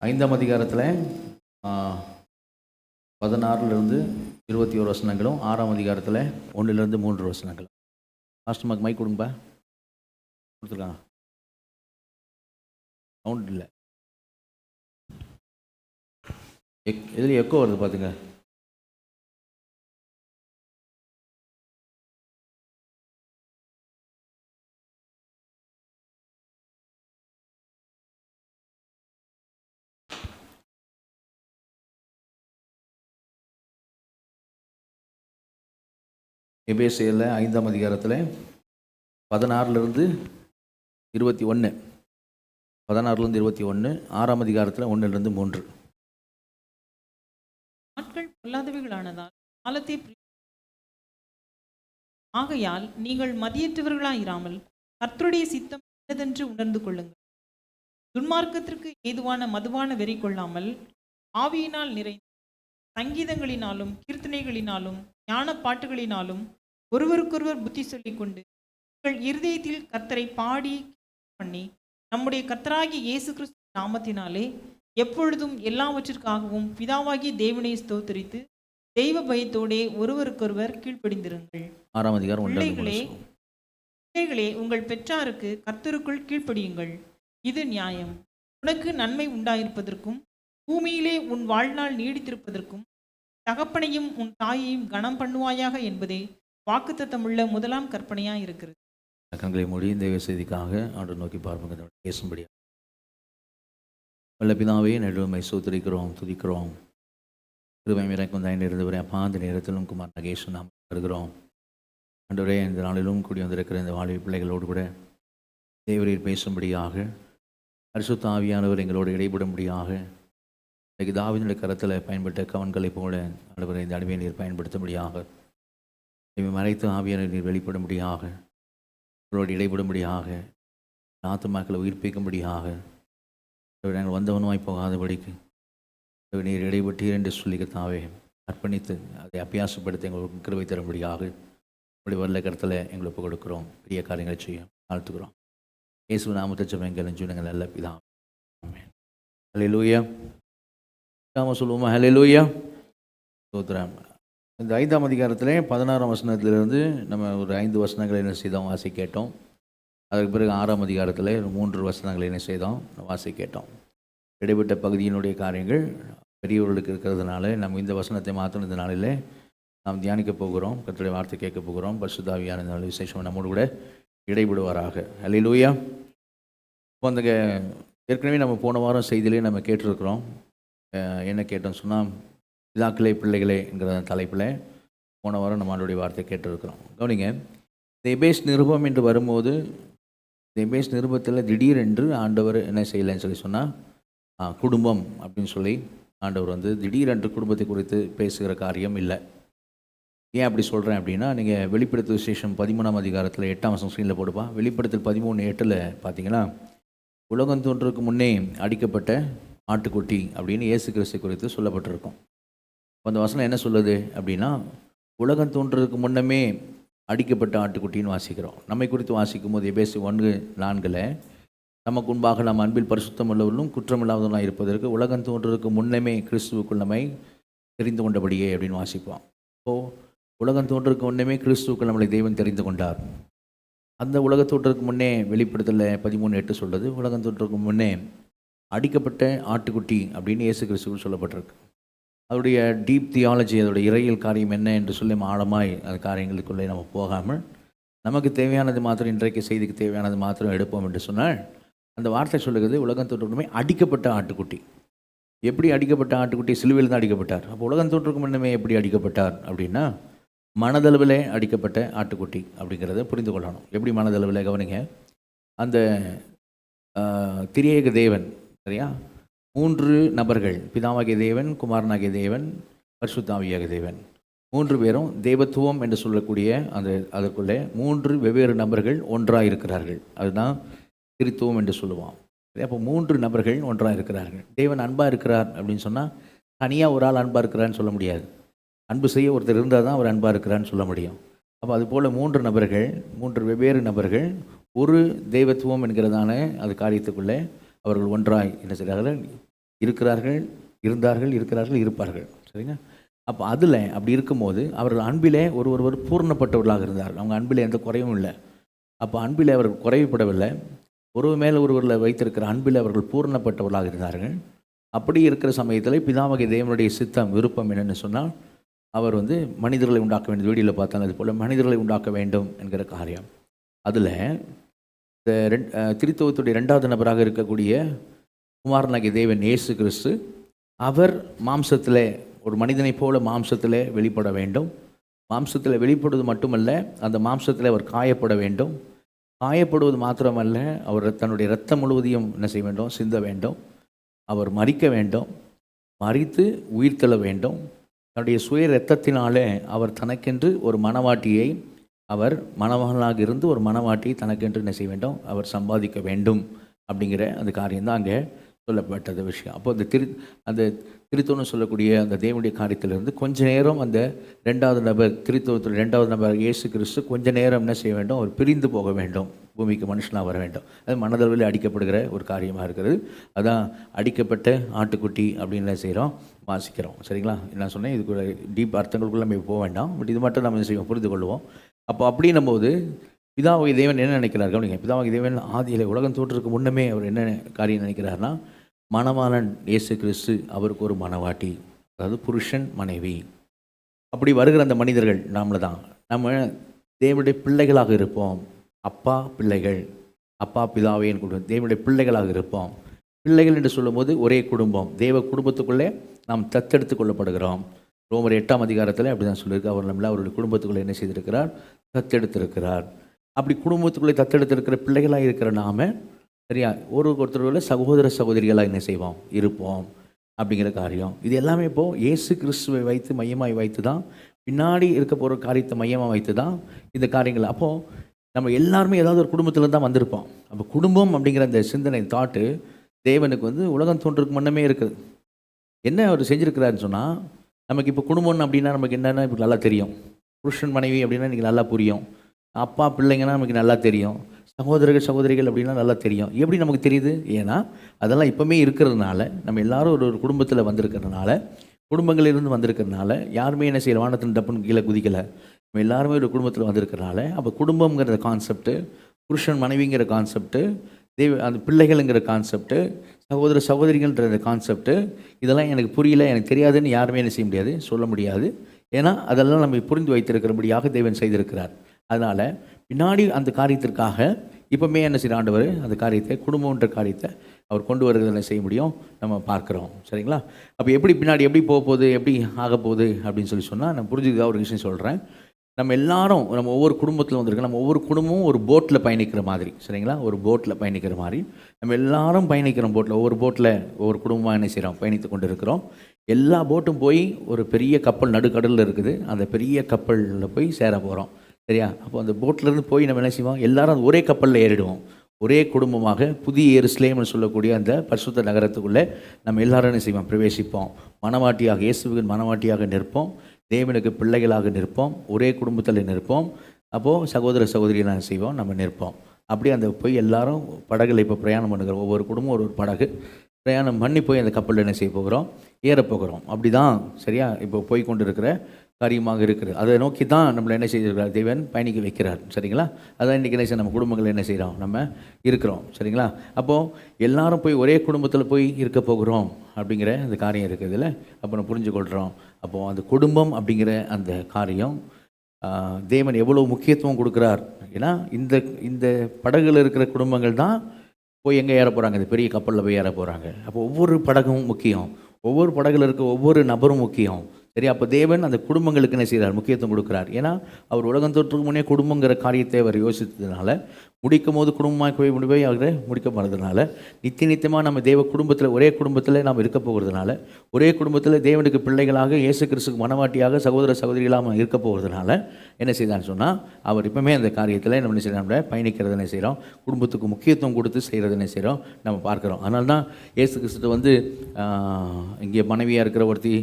5ஆம் அதிகாரத்தில் 16லிருந்து 21 வசனங்களும், 6ஆம் அதிகாரத்தில் 1லிருந்து 3 வசனங்களும். லாஸ்ட் மார்க் மைக் கொடுங்கப்பா. கொடுத்துருக்காங்க, சவுண்ட் இல்லை. எதில் எக்கோ வருது பார்த்துங்க. எபேசியரில் 5ஆம் அதிகாரத்தில் 16லிருந்து 21, 16லிருந்து 21, 6ஆம் அதிகாரத்தில் 1லிருந்து 3. நாட்கள் பொல்லாதவைகளானதால் காலத்தை ஆகையால் நீங்கள் மதியற்றவர்களாயிராமல் கர்த்தருடைய சித்தம் என்னதென்று உணர்ந்து கொள்ளுங்கள். துன்மார்க்கத்திற்கு ஏதுவான மதுவான வெறி கொள்ளாமல் ஆவியினால் நிறைந்த சங்கீதங்களினாலும் கீர்த்தனைகளினாலும் ஞான பாட்டுகளினாலும் ஒருவருக்கொருவர் புத்தி சொல்லிக் கொண்டு உங்கள் இருதயத்தில் கர்த்தரை பாடி பண்ணி நம்முடைய கர்த்தராகிய இயேசு கிறிஸ்து நாமத்தினாலே எப்பொழுதும் எல்லாவற்றிற்காகவும் பிதாவாகிய தேவனை ஸ்தோத்திரித்து தெய்வ பயத்தோடே ஒருவருக்கொருவர் கீழ்ப்படிந்திருங்கள். 6ஆம் அதிகாரம் பிள்ளைகளே உங்கள் பெற்றாருக்கு கர்த்தருக்குள் கீழ்ப்படியுங்கள், இது நியாயம். உனக்கு நன்மை உண்டாயிருப்பதற்கும் பூமியிலே உன் வாழ்நாள் நீடித்திருப்பதற்கும் தகப்பனையும் உன் தாயையும் கனம் பண்ணுவாயாக என்பதே வாக்குத்தத்தமுள்ள முதலாம் கற்பனையாக இருக்கிறது. கண்களை மூடி இந்த செய்திக்காக ஆண்டு நோக்கி பார்ப்போம். பேசும்படியா வல்ல பிதாவே, நடுவுமை சோத்திரிக்கிறோம், துதிக்கிறோம். கிருபை இறக்கும் தயன் இருந்தவரை அப்பா, அந்த நேரத்திலும் குமார் நகேஷன் நாம் வருகிறோம். அன்றுவரே, இந்த நாளிலும் கூடி வந்திருக்கிற இந்த வாழ்வி பிள்ளைகளோடு கூட தேவரீர் பேசும்படியாக, பரிசுத்த ஆவியானவர் எங்களோடு இடைபடும்படியாக, இன்றைக்கு தாவீதுடைய கரத்தில் பயன்பட்ட கவன்களைப் போல ஆண்டவரை இந்த அடிமையை நீர் பயன்படுத்தும்படியாக, மறைத்து ஆவியானவர் நீர் வெளிப்படும்படியாக, எங்களோடு இடைபடும்படியாக, ஆத்துமாக்களை உயிர்ப்பிக்கும்படியாக, நாங்கள் வந்தவனுமாய் போகாதபடிக்கு நீர் இடைபட்டீர் என்று சொல்லி கர்த்தாவே அர்ப்பணித்து அதை அபியாசப்படுத்த எங்களுக்கு கிருபை தரும்படியாக இப்படி வரல கருத்தில் எங்களுக்கு கொடுக்குறோம். பெரிய காரியங்களை செய்ய வாழ்த்துக்கிறோம். இயேசு நாமத்தை ஜெபங்கள் ஜீவனங்கள் நல்ல பிதா. ஹல்லேலூயா. நாம சொல்லுவோமா ஹல்லேலூயா. ஸ்தோத்திரம். இந்த 5ஆம் அதிகாரத்தில் 16ஆம் வசனத்திலிருந்து நம்ம ஒரு 5 வசனங்களை என்ன செய்தோம், வாசி கேட்டோம். அதுக்கு பிறகு 6ஆம் அதிகாரத்தில் 3 வசனங்களை என்ன செய்தோம், வாசி கேட்டோம். இடைப்பட்ட பகுதியினுடைய காரியங்கள் பெரியவர்களுக்கு இருக்கிறதுனால நம்ம இந்த வசனத்தை மாத்திரம் இந்த நாளில் நாம் தியானிக்க போகிறோம். கர்த்தருடைய வார்த்தை கேட்க போகிறோம். பரிசுத்த ஆவியான இந்த விசேஷம் நம்மோடு கூட இடைபடுவாராக. ஹல்லேலூயா. இப்போ அந்த ஏற்கனவே நம்ம போன வாரம் செய்தியிலே நம்ம கேட்டிருக்கிறோம். என்ன கேட்டோம் சொன்னால், பிதாக்களே பிள்ளைகளே என்கிற தலைப்பில் போன வாரம் நம்ம ஆண்டவருடைய வார்த்தை கேட்டிருக்கிறோம். கவனிங்க, இந்த எபேஸ் நிருபம் என்று வரும்போது, இந்த எபேஸ் நிருபத்தில் திடீரென்று ஆண்டவர் என்ன செய்யலைன்னு சொல்லி சொன்னால், குடும்பம் அப்படின்னு சொல்லி ஆண்டவர் திடீரென்று குடும்பத்தை குறித்து பேசுகிற காரியம் இல்லை. ஏன் அப்படி சொல்கிறேன் அப்படின்னா, நீங்கள் வெளிப்படுத்தல் விசேஷம் 13ஆம் அதிகாரத்தில் 8ஆம் வசனம் ஸ்க்ரீனில் போடுப்பா. வெளிப்படுத்தல் 13:8 பார்த்தீங்கன்னா, உலகம் தோன்றதுக்கு முன்னே அடிக்கப்பட்ட ஆட்டுக்குட்டி அப்படின்னு இயேசு கிறிஸ்து குறித்து சொல்லப்பட்டிருக்கும். அந்த வசனம் என்ன சொல்லுது அப்படின்னா, உலகம் தோன்றதுக்கு முன்னமே அடிக்கப்பட்ட ஆட்டுக்குட்டின்னு வாசிக்கிறோம். நம்மை குறித்து வாசிக்கும் போது எபேசு 1:4 நமக்கு முன்பாக நாம் அன்பில் பரிசுத்தம் உள்ளவர்களும் குற்றமில்லாதவர்களாக இருப்பதற்கு உலகம் தோன்றதுக்கு முன்னமே கிறிஸ்துவுக்குள் நம்மை தெரிந்து கொண்டபடியே அப்படின்னு வாசிப்போம். இப்போது உலகம் தோன்றதுக்கு முன்னமே கிறிஸ்துவுக்குள் நம்மளை தெய்வம் தெரிந்து கொண்டார். அந்த உலக தோன்றதுக்கு முன்னே வெளிப்படுத்தல 13:8 சொல்கிறது, உலகம் தோன்றதுக்கு முன்னே அடிக்கப்பட்ட ஆட்டுக்குட்டி அப்படின்னு இயேசு கிறிஸ்துவுக்குள் சொல்லப்பட்டிருக்கு. அதோடைய டீப் தியாலஜி, அதோடைய இறையியல் காரியம் என்ன என்று சொல்லி ஆழமாய் அந்த காரியங்களுக்குள்ளே நம்ம போகாமல் நமக்கு தேவையானது மாத்திரம், இன்றைக்கு செய்திக்கு தேவையானது மாத்திரம் எடுப்போம் என்று சொன்னால், அந்த வார்த்தை சொல்லுகிறது உலகம் தோன்றதுக்கு அடிக்கப்பட்ட ஆட்டுக்குட்டி. எப்படி அடிக்கப்பட்ட ஆட்டுக்குட்டி? சிலுவையில் தான் அடிக்கப்பட்டார். அப்போ உலகம் தோன்றதுக்கு முன்னமே எப்படி அடிக்கப்பட்டார் அப்படின்னா, மனதளவில் அடிக்கப்பட்ட ஆட்டுக்குட்டி அப்படிங்கிறத புரிந்து கொள்ளணும். எப்படி மனதளவில்? கவனிங்க, அந்த திரியேக தேவன், சரியா, 3 நபர்கள், பிதாவாகிய தேவன், குமாரனாகிய தேவன், பரிசுத்த ஆவியாகிய தேவன், 3 பேரும் தேவத்துவம் என்று சொல்லக்கூடிய அதற்குள்ளே 3 வெவ்வேறு நபர்கள் ஒன்றாக இருக்கிறார்கள். அதுதான் திரித்துவம் என்று சொல்லுவான். அப்போ 3 நபர்கள் ஒன்றாக இருக்கிறார்கள். தேவன் அன்பாக இருக்கிறார் அப்படின்னு சொன்னால் தனியாக ஒரு ஆள் அன்பாக இருக்கிறான்னு சொல்ல முடியாது. அன்பு செய்ய ஒருத்தர் இருந்தால் தான் அவர் அன்பாக இருக்கிறான்னு சொல்ல முடியும். அப்போ அதுபோல் 3 நபர்கள், 3 வெவ்வேறு நபர்கள் ஒரு தெய்வத்துவம் என்கிறதான அது காரியத்துக்குள்ளே அவர்கள் ஒன்றாய் என்ன செய்கிறார்கள், இருக்கிறார்கள், இருக்கிறார்கள், இருப்பார்கள். சரிங்க. அப்போ அதில் அப்படி இருக்கும்போது அவர்கள் அன்பிலே ஒருவர் பூர்ணப்பட்டவர்களாக இருந்தார்கள். அவங்க அன்பில் எந்த குறையும் இல்லை. அப்போ அன்பில் அவர்கள் குறைவுபடவில்லை. ஒருவர் மேல் ஒருவரில் வைத்திருக்கிற அன்பில் அவர்கள் பூர்ணப்பட்டவர்களாக இருந்தார்கள். அப்படி இருக்கிற சமயத்தில் பிதாவாகிய தேவனுடைய சித்தம், விருப்பம் என்னென்னு சொன்னால், அவர் மனிதர்களை உண்டாக்க வேண்டும். வீடியோவில் பார்த்தாலும் அது போல் மனிதர்களை உண்டாக்க வேண்டும் என்கிற காரியம். அதில் இந்த திருத்துவத்துடைய 2வது நபராக இருக்கக்கூடிய குமாரனாகிய தேவன் இயேசு கிறிஸ்து, அவர் மாம்சத்தில் ஒரு மனிதனைப் போல மாம்சத்தில் வெளிப்பட வேண்டும். மாம்சத்தில் வெளிப்படுவது மட்டுமல்ல, அந்த மாம்சத்தில் அவர் காயப்பட வேண்டும். காயப்படுவது மாத்திரமல்ல, அவர் தன்னுடைய இரத்தம் முழுவதையும் என்ன செய்ய வேண்டும்? சிந்த வேண்டும். அவர் மரிக்க வேண்டும். மரித்து உயிர்த்தெழ வேண்டும். தன்னுடைய சுய இரத்தத்தினாலே அவர் தனக்கென்று ஒரு மணவாட்டியை, அவர் மணமகனாக இருந்து ஒரு மணவாட்டியை தனக்கென்று என்ன செய்ய வேண்டும்? அவர் சம்பாதிக்க வேண்டும். அப்படிங்கிற அந்த காரியம்தான் அங்கே சொல்லப்பட்டது விஷயம். அப்போ அந்த திருத்தோன்னு சொல்லக்கூடிய அந்த தேவனுடைய காரியத்திலிருந்து கொஞ்ச நேரம் அந்த 2வது நபர், திருத்தோத்தில் 2வது நபர் இயேசு கிறிஸ்து கொஞ்ச நேரம் என்ன செய்ய வேண்டும்? அவர் பிரிந்து போக வேண்டும். பூமிக்கு மனுஷனாக வர வேண்டும். அது மனதளவில் அடிக்கப்படுகிற ஒரு காரியமாக இருக்கிறது. அதான் அடிக்கப்பட்ட ஆட்டுக்குட்டி அப்படின்னு என்ன செய்கிறோம்? வாசிக்கிறோம். சரிங்களா? நான் சொன்னேன், இதுக்கு ஒரு டீப் அர்த்தங்களுக்குள்ள நம்ம போக வேண்டாம். பட் இது மட்டும் நம்ம செய்வோம், புரிந்து கொள்வோம். அப்போ அப்படின்னும் போது பிதாவாகிய தேவன் என்ன நினைக்கிறார்? கவனிங்க. பிதாவாகிய தேவன் ஆதியிலே உலகம் தோற்றத்துக்கு முன்னமே அவர் என்ன காரியம் நினைக்கிறார்னா, மணவாளன் இயேசு கிறிஸ்து அவருக்கு ஒரு மணவாட்டி, அதாவது புருஷன் மனைவி. அப்படி வருகிற அந்த மனிதர்கள் நாமள தான். நம்ம தேவனுடைய பிள்ளைகளாக இருப்போம். அப்பா பிள்ளைகள், அப்பா பிதாவேன்னு கூட தேவனுடைய பிள்ளைகளாக இருப்போம். பிள்ளைகள் என்று சொல்லும்போது ஒரே குடும்பம், தேவ குடும்பத்துக்குள்ளே நாம் தத்தெடுத்து கொள்ளப்படுகிறோம். ரோமர் 8ஆம் அதிகாரத்தில் அப்படி தான் சொல்லியிருக்கு. அவர் நம்மள அவருடைய குடும்பத்துக்குள்ளே என்ன செய்திருக்கிறார்? தத்தெடுத்திருக்கிறார். அப்படி குடும்பத்துக்குள்ளே தத்தெடுத்திருக்கிற பிள்ளைகளாக இருக்கிற நாம, சரியா, ஒருத்தரோட சகோதர சகோதரிகளாக என்ன செய்வோம்? இருப்போம் அப்படிங்கிற காரியம். இது எல்லாமே இப்போது இயேசு கிறிஸ்துவை வைத்து மையமாக வைத்து தான், பின்னாடி இருக்க போகிற காரியத்தை மையமாக வைத்து தான் இந்த காரியங்கள். அப்போது நம்ம எல்லாருமே ஏதாவது ஒரு குடும்பத்தில் தான் வந்திருப்போம். அப்போ குடும்பம் அப்படிங்கிற அந்த சிந்தனை தாட்டு தேவனுக்கு உலகம் தோன்றதுக்கு முன்னமே இருக்குது. என்ன அவர் செஞ்சுருக்கிறாருன்னு சொன்னால், நமக்கு இப்போ குடும்பம்னு அப்படின்னா நமக்கு என்னென்னா இப்போ நல்லா தெரியும். புருஷன் மனைவி அப்படின்னா இன்றைக்கி நல்லா புரியும். அப்பா பிள்ளைங்கன்னா நமக்கு நல்லா தெரியும். சகோதரர்கள் சகோதரிகள் அப்படின்னா நல்லா தெரியும். எப்படி நமக்கு தெரியுது? ஏன்னா அதெல்லாம் இப்போவுமே இருக்கிறதுனால, நம்ம எல்லாரும் ஒரு குடும்பத்தில் வந்திருக்கிறதுனால, குடும்பங்களிலிருந்து வந்திருக்கிறதுனால, யாருமே என்ன செய்யல வானத்தின் டப்புன்னு கீழே குதிக்கலை. நம்ம எல்லாருமே ஒரு குடும்பத்தில் வந்திருக்கிறனால, அப்போ குடும்பங்கிற கான்செப்ட்டு, புருஷன் மனைவிங்கிற கான்செப்ட்டு, அந்த பிள்ளைகள்ங்கிற கான்செப்ட்டு, சகோதர சகோதரிகள்ன்ற கான்செப்ட்டு, இதெல்லாம் எனக்கு புரியல, எனக்கு தெரியாதுன்னு யாருமே என்ன செய்ய முடியாது, சொல்ல முடியாது. ஏன்னா அதெல்லாம் நம்ம புரிந்து வைத்திருக்கிறபடியாக தேவன் செய்திருக்கிறார். அதனால் பின்னாடி அந்த காரியத்திற்காக இப்போமே என்ன செய்கிற ஆண்டவர் அந்த காரியத்தை, குடும்பம்ன்ற காரியத்தை அவர் கொண்டு வருகிறத செய்ய முடியும், நம்ம பார்க்குறோம். சரிங்களா? அப்போ எப்படி பின்னாடி எப்படி போக போகுது, எப்படி ஆக போகுது அப்படின்னு சொன்னால், நான் புரிஞ்சுக்க ஒரு விஷயம் சொல்கிறேன். நம்ம எல்லாரும், நம்ம ஒவ்வொரு குடும்பத்தில் வந்திருக்கோம். நம்ம ஒவ்வொரு குடும்பமும் ஒரு போட்டில் பயணிக்கிற மாதிரி. சரிங்களா? ஒரு போட்டில் பயணிக்கிற மாதிரி நம்ம எல்லாரும் பயணிக்கிறோம். போட்டில் ஒவ்வொரு குடும்பமாக என்ன செய்கிறோம்? பயணித்து கொண்டு இருக்கிறோம். எல்லா போட்டும் போய் ஒரு பெரிய கப்பல் நடுக்கடலில் இருக்குது. அந்த பெரிய கப்பலில் போய் சேர போகிறோம். சரியா? அப்போ அந்த போட்டிலேருந்து போய் நம்ம என்ன செய்வோம்? எல்லாரும் அந்த ஒரே கப்பலில் ஏறிடுவோம். ஒரே குடும்பமாக புதிய எருசலேம்னு சொல்லக்கூடிய அந்த பரிசுத்த நகரத்துக்குள்ளே நம்ம எல்லாரும் என்ன செய்வோம்? பிரவேசிப்போம். மணவாட்டியாக, இயேசுவின் மணவாட்டியாக நிற்போம். தேவனுக்கு பிள்ளைகளாக நிற்போம். ஒரே குடும்பத்தில் நிற்போம். அப்போது சகோதர சகோதரிகளாக செய்வோம், நம்ம நிற்போம். அப்படி அந்த போய் எல்லாரும் படகுல இப்போ பிரயாணம் பண்ணுகிறோம். ஒவ்வொரு குடும்பம் ஒரு படகு பிரயாணம் பண்ணி போய் அந்த கப்பலில் என்ன செய்ய போகிறோம்? ஏறப்போகிறோம். அப்படி தான் சரியா இப்போ போய் கொண்டு இருக்கிற காரியமாக இருக்குது. அதை நோக்கி தான் நம்மளை என்ன செய்திருக்கிறார்? தேவன் பயணிக்க வைக்கிறார். சரிங்களா? அதான் இன்றைக்கி என்ன செய்ய, நம்ம குடும்பங்கள் என்ன செய்கிறோம்? நம்ம இருக்கிறோம். சரிங்களா? அப்போது எல்லாரும் போய் ஒரே குடும்பத்தில் போய் இருக்க போகிறோம் அப்படிங்கிற அந்த காரியம் இருக்குது இல்லை? அப்போ நம்ம புரிஞ்சுக்கொள்கிறோம். அப்போது அந்த குடும்பம் அப்படிங்கிற அந்த காரியம் தேவன் எவ்வளோ முக்கியத்துவம் கொடுக்குறார். ஏன்னா இந்த இந்த படகுல இருக்கிற குடும்பங்கள் தான் போய் எங்கே ஏற போகிறாங்க? இந்த பெரிய கப்பலில் போய் ஏற போகிறாங்க. அப்போ ஒவ்வொரு படகும் முக்கியம். ஒவ்வொரு படகுல இருக்க ஒவ்வொரு நபரும் முக்கியம். சரி, அப்போ தேவன் அந்த குடும்பங்களுக்கு என்ன செய்கிறார்? முக்கியத்துவம் கொடுக்குறார். ஏன்னா அவர் உலகம் தோற்றுக்கு முன்னே குடும்பங்கிற காரியத்தை அவர் யோசித்ததுனால, முடிக்கும் போது குடும்பமாக போய் முடிவை அவர் முடிக்க போகிறதுனால, நித்தியமாக நம்ம தேவ குடும்பத்தில், ஒரே குடும்பத்தில் நாம் இருக்க போகிறதுனால, ஒரே குடும்பத்தில் தேவனுக்கு பிள்ளைகளாக, இயேசு கிறிஸ்துக்கு மனவாட்டியாக, சகோதர சகோதரிகளாக இருக்க போகிறதுனால என்ன செய்தான்னு சொன்னால், அவர் இப்போமே அந்த காரியத்தில் நம்ம என்ன செய்யணும்? நம்ம பயணிக்கிறது என்ன செய்கிறோம்? குடும்பத்துக்கு முக்கியத்துவம் கொடுத்து செய்கிறது என்ன செய்கிறோம்? நம்ம பார்க்குறோம். அதனால தான் இயேசு கிறிஸ்து இங்கே மனைவியாக இருக்கிற ஒருத்தி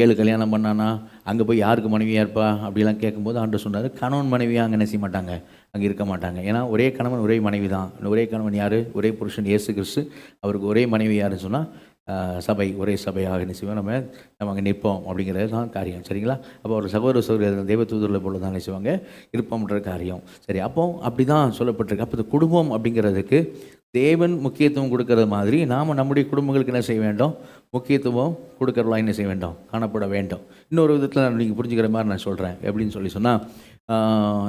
7 கல்யாணம் பண்ணானா, அங்கே போய் யாருக்கு மனைவியாக இருப்பா அப்படிலாம் கேட்கும்போது ஆண்டவர் சொன்னார், கணவன் மனைவியாக அங்கே என்ன செய்ய மாட்டாங்க? அங்கே இருக்க மாட்டாங்க. ஏன்னா ஒரே கணவன் ஒரே மனைவி தான். ஒரே கணவன் யார்? ஒரே புருஷன் இயேசு கிறிஸ்து. அவருக்கு ஒரே மனைவி யாருன்னு சொன்னால் சபை ஒரே சபையாக என்ன செய்வோம், நம்ம அங்கே நிற்போம் அப்படிங்கிறது தான் காரியம். சரிங்களா? அப்போ ஒரு சகோதர சகோதரர் தெய்வ தூதர்களை போல தான் என்ன செய்வாங்க, இருப்போம்ன்ற காரியம். சரி, அப்போ அப்படி தான் சொல்லப்பட்டிருக்கு. அப்போ இந்த குடும்பம் அப்படிங்கிறதுக்கு தேவன் முக்கியத்துவம் கொடுக்கறது மாதிரி நாம் நம்முடைய குடும்பங்களுக்கு என்ன செய்ய வேண்டும், முக்கியத்துவம் கொடுக்கறலாம் என்ன செய்ய வேண்டும், காணப்பட வேண்டும். இன்னொரு விதத்தில் நீங்கள் புரிஞ்சுக்கிற மாதிரி நான் சொல்கிறேன். எப்படின்னு சொல்லி சொன்னால்,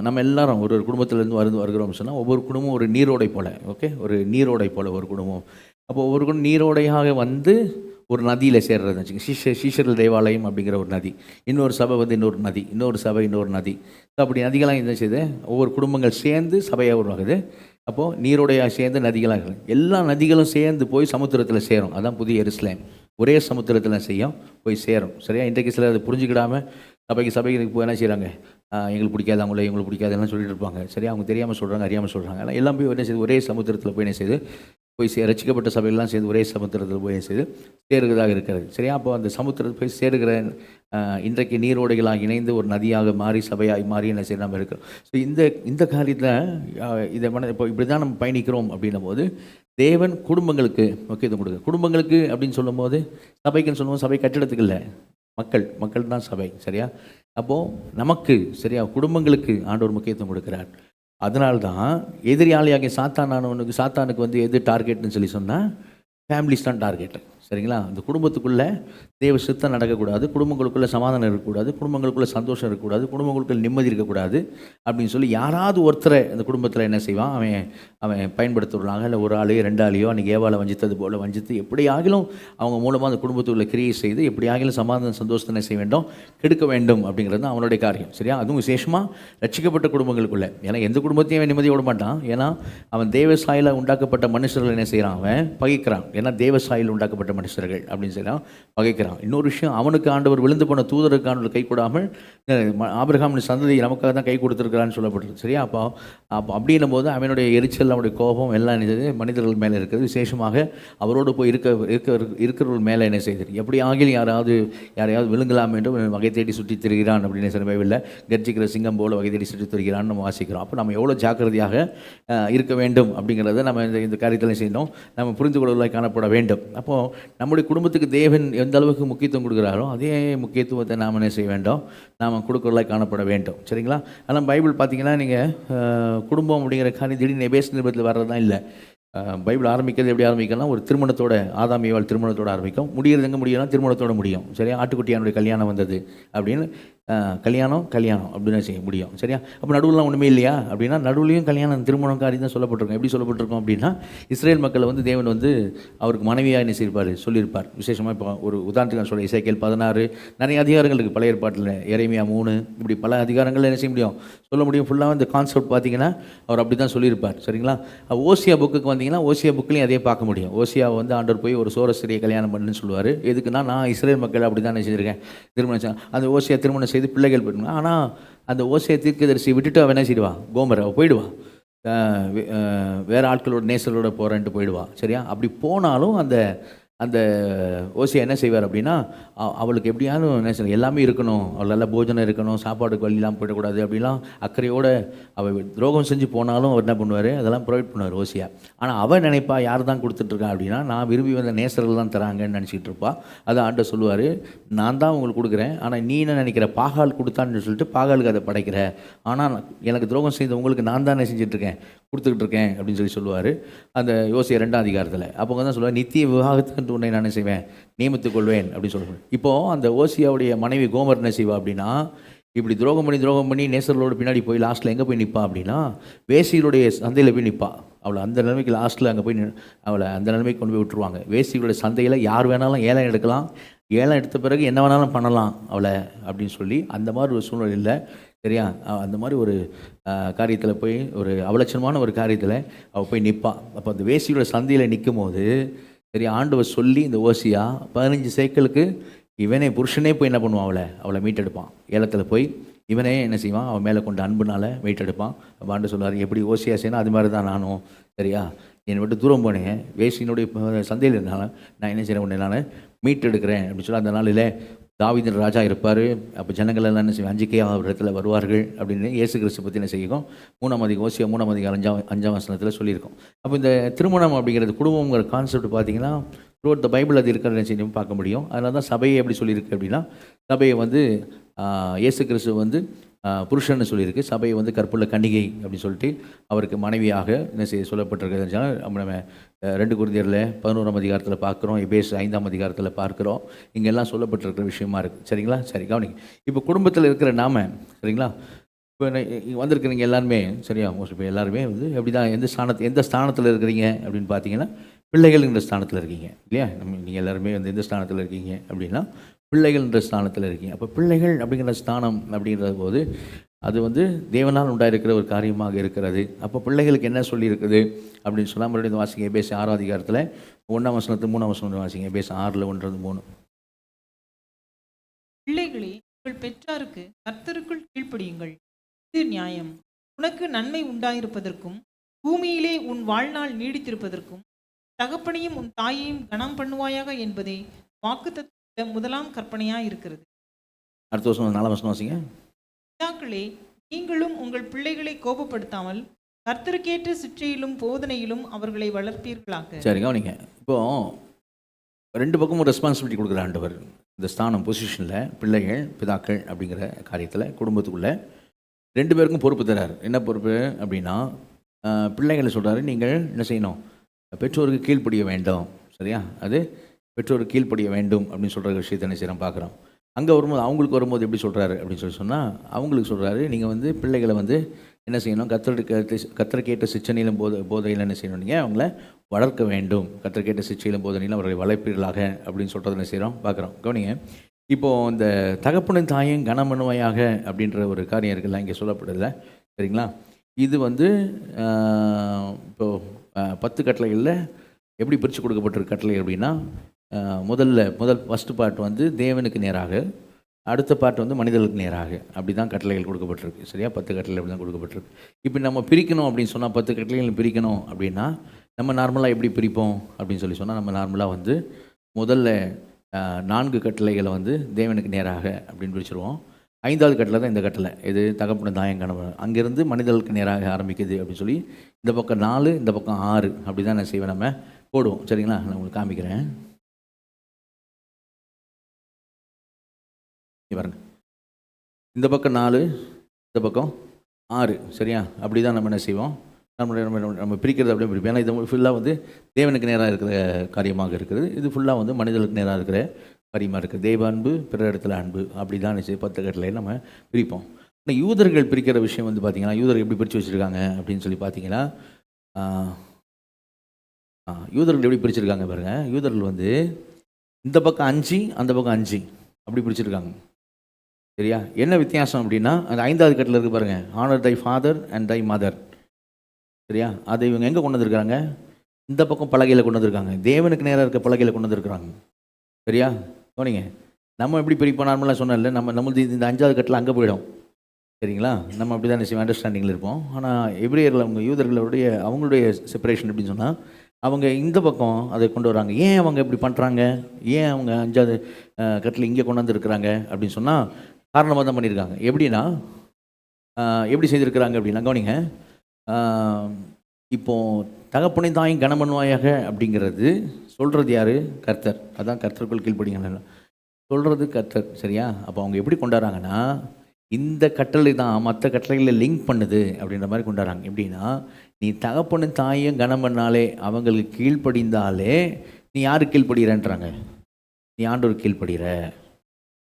நம்ம எல்லாரும் ஒரு குடும்பத்திலேருந்து வருகிறோம்னு சொன்னால் ஒவ்வொரு குடும்பம் ஒரு நீரோடை போல். ஓகே, ஒரு நீரோடை போல் ஒரு குடும்பம். அப்போ ஒவ்வொரு குடும்பம் நீரோடையாக வந்து ஒரு நதியில் சேர்றது வச்சுக்கோங்க. சீஷர்கள் தேவாலயம் அப்படிங்கிற ஒரு நதி, இன்னொரு சபை வந்து இன்னொரு நதி, இன்னொரு சபை இன்னொரு நதி. ஸோ அப்படி நதிகளாக என்ன செய்யுது, ஒவ்வொரு குடும்பங்கள் சேர்ந்து சபையாக உருவாகுது. அப்போது நீரோடையாக சேர்ந்து நதிகளாக எல்லா நதிகளும் சேர்ந்து போய் சமுத்திரத்தில் சேரும். அதான் புதிய எருசலேம். ஒரே சமுத்திரத்தில் செய்யும், போய் சேரும். சரியா? இன்றைக்கு சிலர் அதை புரிஞ்சுக்கிடாமல் சபைக்கு போய் என்ன செய்கிறாங்க, எங்களுக்கு பிடிக்காது, அவங்கள எங்களுக்கு பிடிக்காதுலாம் சொல்லிட்டு இருப்பாங்க. சரியா? அவங்க தெரியாமல் சொல்கிறாங்க, அறியாமல் சொல்கிறாங்க. ஆனால் எல்லாம் போய் என்ன செய்யுது, ஒரே சமுத்திரத்தில் போய் என்ன செய்யுது, போய் ரசிக்கப்பட்ட சபையெல்லாம் சேர்ந்து ஒரே சமுத்திரத்தில் போய் செய்து சேருகிறதாக இருக்கிறது. சரியா? அப்போ அந்த சமுத்திரத்தில் போய் சேருகிற இன்றைக்கு நீரோடைகளாக இணைந்து ஒரு நதியாக மாறி சபையாக மாறி என்ன செய்ய நம்ம இருக்கிறோம். ஸோ இந்த காரியத்தில் இதை இப்போ இப்படி தான் நம்ம பயணிக்கிறோம் அப்படின்னும் போது தேவன் குடும்பங்களுக்கு முக்கியத்துவம் கொடுக்குது. குடும்பங்களுக்கு அப்படின்னு சொல்லும்போது சபைக்குன்னு சொல்லும்போது சபை கட்டிடத்துக்கு இல்லை, மக்கள் தான் சபை. சரியா? அப்போது நமக்கு சரியா குடும்பங்களுக்கு ஆண்டவர் முக்கியத்துவம் கொடுக்குறார். அதனால்தான் எதிரியாளியாகிய சாத்தானுக்கு வந்து எது டார்கெட்னு சொல்லி சொன்னால் ஃபேமிலிஸ் தான் டார்கெட். சரிங்களா? அந்த குடும்பத்துக்குள்ளே தேவ சித்தம் நடக்கக்கூடாது, குடும்பங்களுக்குள்ளே சமாதானம் இருக்கக்கூடாது, குடும்பங்களுக்குள்ளே சந்தோஷம் இருக்கக்கூடாது, குடும்பங்களுக்குள்ள நிம்மதி இருக்கக்கூடாது அப்படின்னு சொல்லி யாராவது ஒருத்தரை அந்த குடும்பத்தில் என்ன செய்வான், அவன் பயன்படுத்துகிறாங்க. இல்லை ஒரு ஆளையோ 2 ஆளையோ அன்றைக்கி ஏவாளை வஞ்சித்தது போல் வஞ்சித்து எப்படி ஆகிலும் அவங்க மூலமாக அந்த குடும்பத்துக்குள்ளே கிரியை செய்து எப்படி ஆகிலும் சமாதானம் சந்தோஷத்தை என்ன செய்ய வேண்டும், கெடுக்க வேண்டும் அப்படிங்கிறது தான் அவனுடைய காரியம். சரியா? அதுவும் விசேஷமாக ரட்சிக்கப்பட்ட குடும்பங்களுக்குள்ளே. ஏன்னா எந்த குடும்பத்தையும் அவன் நிம்மதி விட மாட்டான். ஏன்னா அவன் தேவசாயில் உண்டாக்கப்பட்ட மனுஷர்கள் என்ன செய்கிறான், அவன் பகைக்கிறான். ஏன்னா தேவசாயில் உண்டாக்கப்பட்ட மனுஷர்கள் அப்படின்னு சொல்லலாம் பகைக்கிறான். இன்னொரு விஷயம், அவனுக்கு ஆண்டவர் விழுந்து போன தூதருக்கு ஆண்டவர் கை கொடாமல் ஆபிரகாமின் சந்ததி நமக்காக தான் கை கொடுத்துருக்கிறான்னு சொல்லப்பட்டிருக்கு. சரியா? அப்போ அப்படின்னும் போது அவனுடைய எரிச்சல், அவனுடைய கோபம் எல்லாம் மனிதர்கள் மேலே இருக்கிறது. விசேஷமாக அவரோடு போய் இருக்கிறவர்கள் மேலே என்ன செய்தது, எப்படி ஆகிலும் யாரையாவது விழுங்கலாம் என்று வகை தேடி சுற்றி திரிகிறான் அப்படின்னு சில பைபிளில் கர்ஜிக்கிற சிங்கம் போல வகை தேடி சுற்றி திரிகிறான்னு நம்ம வாசிக்கிறோம். அப்போ நம்ம எவ்வளோ ஜாக்கிரதையாக இருக்க வேண்டும் அப்படிங்கிறத நம்ம இந்த காரியத்தில் செய்யணும், நம்ம புரிந்து கொள்வதாக காணப்பட வேண்டும். அப்போது நம்முடைய குடும்பத்துக்கு தேவன் எந்த அளவுக்கு முக்கியத்துவம் கொடுக்குறாரோ அதே முக்கியத்துவத்தை நாம் என்ன செய்ய வேண்டும், நாம் கொடுக்குறதாக காணப்பட வேண்டும். சரிங்களா? ஆனால் பைபிள் பார்த்தீங்கன்னா நீங்கள் குடும்பம் அப்படிங்கிற காரியம் திடீர்னு எபேசு நிருபத்தில் வர்றதுதான் இல்லை. பைபிள் ஆரம்பிக்கிறது எப்படி ஆரம்பிக்கலாம், ஒரு திருமணத்தோட, ஆதாம் ஏவாள் திருமணத்தோடு ஆரம்பிக்கும். முடிகிறது எங்கே முடியும்னா திருமணத்தோடு முடியும். சரியா? ஆட்டுக்குட்டியானுடைய கல்யாணம் வந்தது அப்படின்னு கல்யாணம் அப்படின்னு செய்ய முடியும். சரியா? அப்போ நடுவுலாம் ஒன்றுமே இல்லையா அப்படின்னா, நடுவுலையும் கல்யாணம் திருமணம் காரியம் தான் சொல்லப்பட்டிருக்கும். எப்படி சொல்லப்பட்டிருக்கோம் அப்படின்னா, இஸ்ரேல் மக்களை வந்து தேவன் வந்து அவருக்கு மனைவியாக என்ன செய்வார், சொல்லியிருப்பார். விசேஷமாக இப்போ ஒரு உதாரணத்துக்கு நான் சொல்ல, எசேக்கியேல் 16 நிறைய அதிகாரங்கள் இருக்குது பழைய ஏற்பாட்டில், எரேமியா 3 இப்படி பல அதிகாரங்கள் என்ன செய்ய முடியும், சொல்ல முடியும். ஃபுல்லாக இந்த கான்செப்ட் பார்த்தீங்கன்னா அவர் அப்படி தான் சொல்லியிருப்பார். சரிங்களா? ஓசியா புக்குக்கு வந்தீங்கன்னா ஓசியா புக்லேயும் அதே பார்க்க முடியும். ஓசியாவை வந்து ஆண்டவர் போய் ஒரு சோரஸ்திரியை கல்யாணம் பண்ணுன்னு சொல்லுவார். எதுக்குன்னா, நான் இஸ்ரேல் மக்கள் அப்படி தான் செஞ்சுருக்கேன், திருமணம். அந்த ஓசியா திருமணம் செய்து பிள்ளைகள் போயிடுவாங்க. ஆனால் அந்த ஓசியா தீர்க்கதரிசி விட்டுட்டு அவன் என்ன செய்வா, கோமர் அவள் போயிடுவா, வேறு ஆட்களோட நேசரோட போகிறேன்ட்டு போயிடுவா. சரியா? அப்படி போனாலும் அந்த ஓசியா என்ன செய்வார் அப்படின்னா, அவளுக்கு எப்படியாலும் என்ன செய்யணும், எல்லாமே இருக்கணும், அவள் நல்ல போஜனம் இருக்கணும், சாப்பாடுக்கு வழியெல்லாம் போயிடக்கூடாது அப்படிலாம் அக்கறையோடு அவள் துரோகம் செஞ்சு போனாலும் அவர் என்ன பண்ணுவார், அதெல்லாம் ப்ரொவைட் பண்ணுவார் ஓசியா. ஆனால் அவன் நினைப்பா, யார் தான் கொடுத்துட்ருக்கா அப்படின்னா, நான் விரும்பி வந்த நேசர்கள் தான் தராங்கன்னு நினச்சிக்கிட்டு இருப்பா. அதை ஆண்டவர் சொல்லுவார், நான் தான் உங்களுக்கு கொடுக்குறேன், ஆனால் நீ என்ன நினைக்கிற, பாகால் கொடுத்தான்னு சொல்லிட்டு பாகாலுக்கு அதை படைக்கிற, ஆனால் எனக்கு துரோகம் செய்த உங்களுக்கு நான் தான் என்ன செஞ்சிட்ருக்கேன், கொடுத்துக்கிட்டு இருக்கேன் அப்படின்னு சொல்லுவார் அந்த யோசியா 2ஆம் அதிகாரத்தில். அப்போ தான் சொல்லுவார், நித்திய விவாகத்துக்கு உன்னை நான் செய்வேன், நியமித்துக் கொள்வேன் அப்படின்னு சொல்லுவேன். இப்போது அந்த ஓசியாவுடைய மனைவி கோமர் என்ன செய்வா அப்படின்னா, இப்படி துரோகம் பண்ணி நேசர்களோட பின்னாடி போய் லாஸ்ட்டில் எங்கே போய் நிற்பா அப்படின்னா, வேசிகளுடைய சந்தையில் போய் நிற்பா. அவளை அந்த நிலைமைக்கு லாஸ்ட்டில் அங்கே போய் அவளை அந்த நிலைமைக்கு கொண்டு போய் விட்டுருவாங்க. வேசிகளுடைய சந்தையில் யார் வேணாலும் ஏலம் எடுக்கலாம், ஏலம் எடுத்த பிறகு என்ன வேணாலும் பண்ணலாம் அவளை அப்படின்னு சொல்லி, அந்த மாதிரி ஒரு சூழ்நிலையில் சரியா, அந்த மாதிரி ஒரு காரியத்தில் போய் ஒரு அவலட்சணமான ஒரு காரியத்தில் அவள் போய் நிற்பா. அப்போ அந்த வேசியோட சந்தையில் நிற்கும் போது சரி, ஆண்டவர் சொல்லி இந்த ஓசியா 15 சேக்கலுக்கு இவனே புருஷனே போய் என்ன பண்ணுவான், அவளை மீட்டெடுப்பான். ஏலத்தில் போய் இவனே என்ன செய்வான், அவன் மேலே கொண்டு அன்புனால மீட்டெடுப்பான். அப்போ ஆண்டு சொல்லுவார், எப்படி ஓசியா செய்யணும் அது மாதிரி தான் நானும். சரியா? என்னை விட்டு தூரம் போனேன், வேசியினுடைய சந்தையில் இருந்தாலும் நான் என்ன செய்கிறேன், உன்னை நான் மீட்டெடுக்கிறேன் அப்படின்னு சொல்லி அந்த நாளில் தாவீதின் ராஜா இருப்பார். அப்போ ஜனங்கள் எல்லாம் என்ன செய்வாங்க, அஞ்சிக்கையாக ஒரு இடத்துல வருவார்கள் அப்படின்னு இயேசு கிறிஸ்து பற்றி என்ன செய்யும், 3ஆம் அதிகாரம் ஓசியா 3ஆம் அதிகாரம் 5ஆம் வசனத்தில் சொல்லியிருக்கோம். அப்போ இந்த திருமணம் அப்படிங்கிறது, குடும்பங்கிற கான்செப்ட் பார்த்திங்கன்னா த்ரூ த பைபிள் அது இருக்கிற செய்தியும் பார்க்க முடியும். அதனால தான் சபையை எப்படி சொல்லியிருக்கு அப்படின்னா, சபையை வந்து இயேசு கிறிஸ்து வந்து புருஷன்னு சொல்லியிருக்கு. சபையை வந்து கற்புள்ள கன்னிகை அப்படின்னு சொல்லிட்டு அவருக்கு மனைவியாக என்ன செய்ய சொல்லப்பட்டிருக்கிறது. நம்ம 2 கொரிந்தியரில் 11ஆம் அதிகாரத்தில் பார்க்குறோம், எபேசு 5ஆம் அதிகாரத்தில் பார்க்குறோம். இங்கெல்லாம் சொல்லப்பட்டிருக்கிற விஷயமா இருக்குது. சரிங்களா? சரி, கவனிங்க. இப்போ குடும்பத்தில் இருக்கிற நாம, சரிங்களா, இப்போ வந்திருக்கிறீங்க எல்லாருமே, சரியா, மோஸ்ட் இப்போ எல்லாருமே வந்து எப்படி தான் எந்த ஸ்தானத்தில் இருக்கிறீங்க அப்படின்னு பார்த்தீங்கன்னா, பிள்ளைகள்ங்கிற ஸ்தானத்தில் இருக்கீங்க இல்லையா? நீங்கள் எல்லாருமே வந்து எந்த ஸ்தானத்தில் இருக்கீங்க அப்படின்னா, பிள்ளைகள்ன்ற ஸ்தானத்தில் இருக்கீங்க. அப்போ பிள்ளைகள் அப்படிங்கிற ஸ்தானம் அப்படிங்கிற போது அது வந்து தேவனால் உண்டாயிருக்கிற ஒரு காரியமாக இருக்கிறது. அப்போ பிள்ளைகளுக்கு என்ன சொல்லியிருக்குது அப்படின்னு சொன்னால், மறுபடியும் வாசிங்க எபேசு 6ஆம் அதிகாரத்தில் 1ஆம் வசனத்து 3ஆம் வசனம் வாசிங்க. எபேசு 6ல் 1-3. பிள்ளைகளே, உங்கள் பெற்றாருக்கு கர்த்தருக்குள் கீழ்ப்படியுங்கள். இது நியாயம். உனக்கு நன்மை உண்டாயிருப்பதற்கும் பூமியிலே உன் வாழ்நாள் நீடித்திருப்பதற்கும் தகப்பனையும் உன் தாயையும் கனம் பண்ணுவாயாக என்பதே வாக்குத்தத்த முதலாம் கற்பனையாய் இருக்கிறது. அடுத்த வருஷம் 4ஆம் வசனம் வாசிங்க. பிதாக்களே, நீங்களும் உங்கள் பிள்ளைகளை கோபப்படுத்தாமல் கர்த்தருக்கேற்ற சிற்றையிலும் போதனையிலும் அவர்களை வளர்ப்பீர்களாக. சரி, கவனிங்க. இப்போ 2 பக்கமும் ரெஸ்பான்சிபிலிட்டி கொடுக்குற ஆண்டவர். இந்த ஸ்தானம் பொசிஷனில் பிள்ளைகள் பிதாக்கள் அப்படிங்கிற காரியத்தில் குடும்பத்துக்குள்ளே 2 பேருக்கும் பொறுப்பு தரார். என்ன பொறுப்பு அப்படின்னா, பிள்ளைகளை சொல்கிறாரு, நீங்கள் என்ன செய்யணும், பெற்றோருக்கு கீழ்ப்படிய வேண்டும். சரியா? அது பெற்றோருக்கு கீழ்ப்படிய வேண்டும் அப்படின்னு சொல்கிற விஷயத்தை என்ன செய்கிறோம் பார்க்குறோம். அங்கே வரும்போது அவங்களுக்கு வரும்போது எப்படி சொல்கிறாரு அப்படின்னு சொன்னால், அவங்களுக்கு சொல்கிறாரு, நீங்கள் வந்து பிள்ளைகளை வந்து என்ன செய்யணும், கத்தருக்கேற்ற சிச்சனையிலும் போதையில் என்ன செய்யணும், நீங்கள் அவங்கள வளர்க்க வேண்டும். கத்தருக்கேற்ற சிச்சையிலும் போதனையிலும் அவர்களை வளர்ப்பீர்களாக அப்படின்னு சொல்கிறத என்ன செய்கிறோம் பார்க்குறோம். கவனிங்க. இப்போது இந்த தகப்பனும் தாயும் கனமனுவையாக அப்படின்ற ஒரு காரியம் இருக்குல்ல, இங்கே சொல்லப்படுதில்ல, சரிங்களா? இது வந்து இப்போது 10 கட்டளைகளில் எப்படி பிரித்து கொடுக்கப்பட்டிருக்க கட்டளை அப்படின்னா, ஃபஸ்ட்டு பார்ட் வந்து தேவனுக்கு நேராக, அடுத்த பார்ட் வந்து மனிதர்களுக்கு நேராக, அப்படி தான் கட்டளைகள் கொடுக்கப்பட்டிருக்கு. சரியா? 10 கட்டளை அப்படி தான் கொடுக்கப்பட்டிருக்கு. இப்போ நம்ம பிரிக்கணும் அப்படின்னு சொன்னால், 10 கட்டளைகள் பிரிக்கணும் அப்படின்னா நம்ம நார்மலாக எப்படி பிரிப்போம் அப்படின்னு சொன்னால், நம்ம நார்மலாக வந்து முதல்ல 4 கட்டளைகளை வந்து தேவனுக்கு நேராக அப்படின்னு பிரிச்சுருவோம். 5வது கட்டளை தான் இந்த கட்டளை. இது தகப்பனும் தாயும் கணவன். அங்கேருந்து மனிதர்களுக்கு நேராக ஆரம்பிக்குது அப்படின்னு சொல்லி இந்த பக்கம் 4, இந்த பக்கம் 6 அப்படி தான் நான் செய்வேன், நம்ம போடுவோம். சரிங்களா? நான் உங்களுக்கு காமிக்கிறேன். பாருங்க, இந்த பக்கம் 4, இந்த பக்கம் 6. சரியா? அப்படி தான் நம்ம என்ன செய்வோம், நம்ம பிரிக்கிறது அப்படியே பிரிப்போம். ஏன்னா இது ஃபுல்லாக வந்து தேவனுக்கு நேராக இருக்கிற காரியமாக இருக்கிறது. இது ஃபுல்லாக வந்து மனிதர்களுக்கு நேராக இருக்கிற காரியமாக இருக்குது. தெய்வ அன்பு, பிற இடத்துல அன்பு, அப்படி தான் 10 கட்டளையை நம்ம பிரிப்போம். ஆனால் யூதர்கள் பிரிக்கிற விஷயம் வந்து பார்த்திங்கன்னா, யூதர்கள் எப்படி பிரித்து வச்சுருக்காங்க அப்படின்னு சொல்லி பார்த்தீங்கன்னா, யூதர்கள் எப்படி பிரிச்சிருக்காங்க பாருங்கள். யூதர்கள் வந்து இந்த பக்கம் 5, அந்த பக்கம் 5 அப்படி பிரிச்சிருக்காங்க. சரியா? என்ன வித்தியாசம் அப்படின்னா, அந்த 5வது கட்டளை இருக்குது பாருங்கள், honour thy father and thy mother. சரியா? அதை இவங்க எங்கே கொண்டு வந்திருக்காங்க, இந்த பக்கம் பலகையில் கொண்டு வந்திருக்காங்க, தேவனுக்கு நேராக இருக்க பலகையில் கொண்டு வந்திருக்கிறாங்க. சரியா? கவனிங்க. நம்ம எப்படி பிரிப்போம், நார்மலாக சொன்னல, நம்மளுக்கு இந்த 5வது கட்டளை அங்கே போயிடும். சரிங்களா? நம்ம அப்படி தான் நிச்சயம் அண்டர்ஸ்டாண்டிங்கில் இருப்போம். ஆனால் எபிரேயர்கள், அவங்க அவங்களுடைய செப்பரேஷன் எப்படின்னு சொன்னால், அவங்க இந்த பக்கம் அதை கொண்டு வராங்க. ஏன் அவங்க இப்படி பண்ணுறாங்க, ஏன் அவங்க 5வது கட்டளை இங்கே கொண்டு வந்துருக்குறாங்க அப்படின்னு சொன்னால், காரணமாக தான் பண்ணியிருக்காங்க. எப்படின்னா, எப்படி செய்திருக்கிறாங்க அப்படின்னா, கவனிங்க. இப்போது தகப்பனையும் தாயும் கனமனுவாயாக அப்படிங்கிறது சொல்கிறது யார், கர்த்தர். அதான் கர்த்தருக்குள் கீழ்ப்படிங்க சொல்கிறது கர்த்தர். சரியா? அப்போ அவங்க எப்படி கொண்டாடுறாங்கன்னா, இந்த கட்டளை தான் மற்ற கட்டளைகளை லிங்க் பண்ணுது அப்படின்ற மாதிரி கொண்டாடுறாங்க. எப்படின்னா, நீ தகப்பனும் தாயும் கனம் பண்ணாலே, அவங்களுக்கு கீழ்ப்படிந்தாலே நீ யாருக்கு கீழ்ப்படுகிறன்றாங்க, நீ ஆண்டவர் கீழ்ப்படுகிற.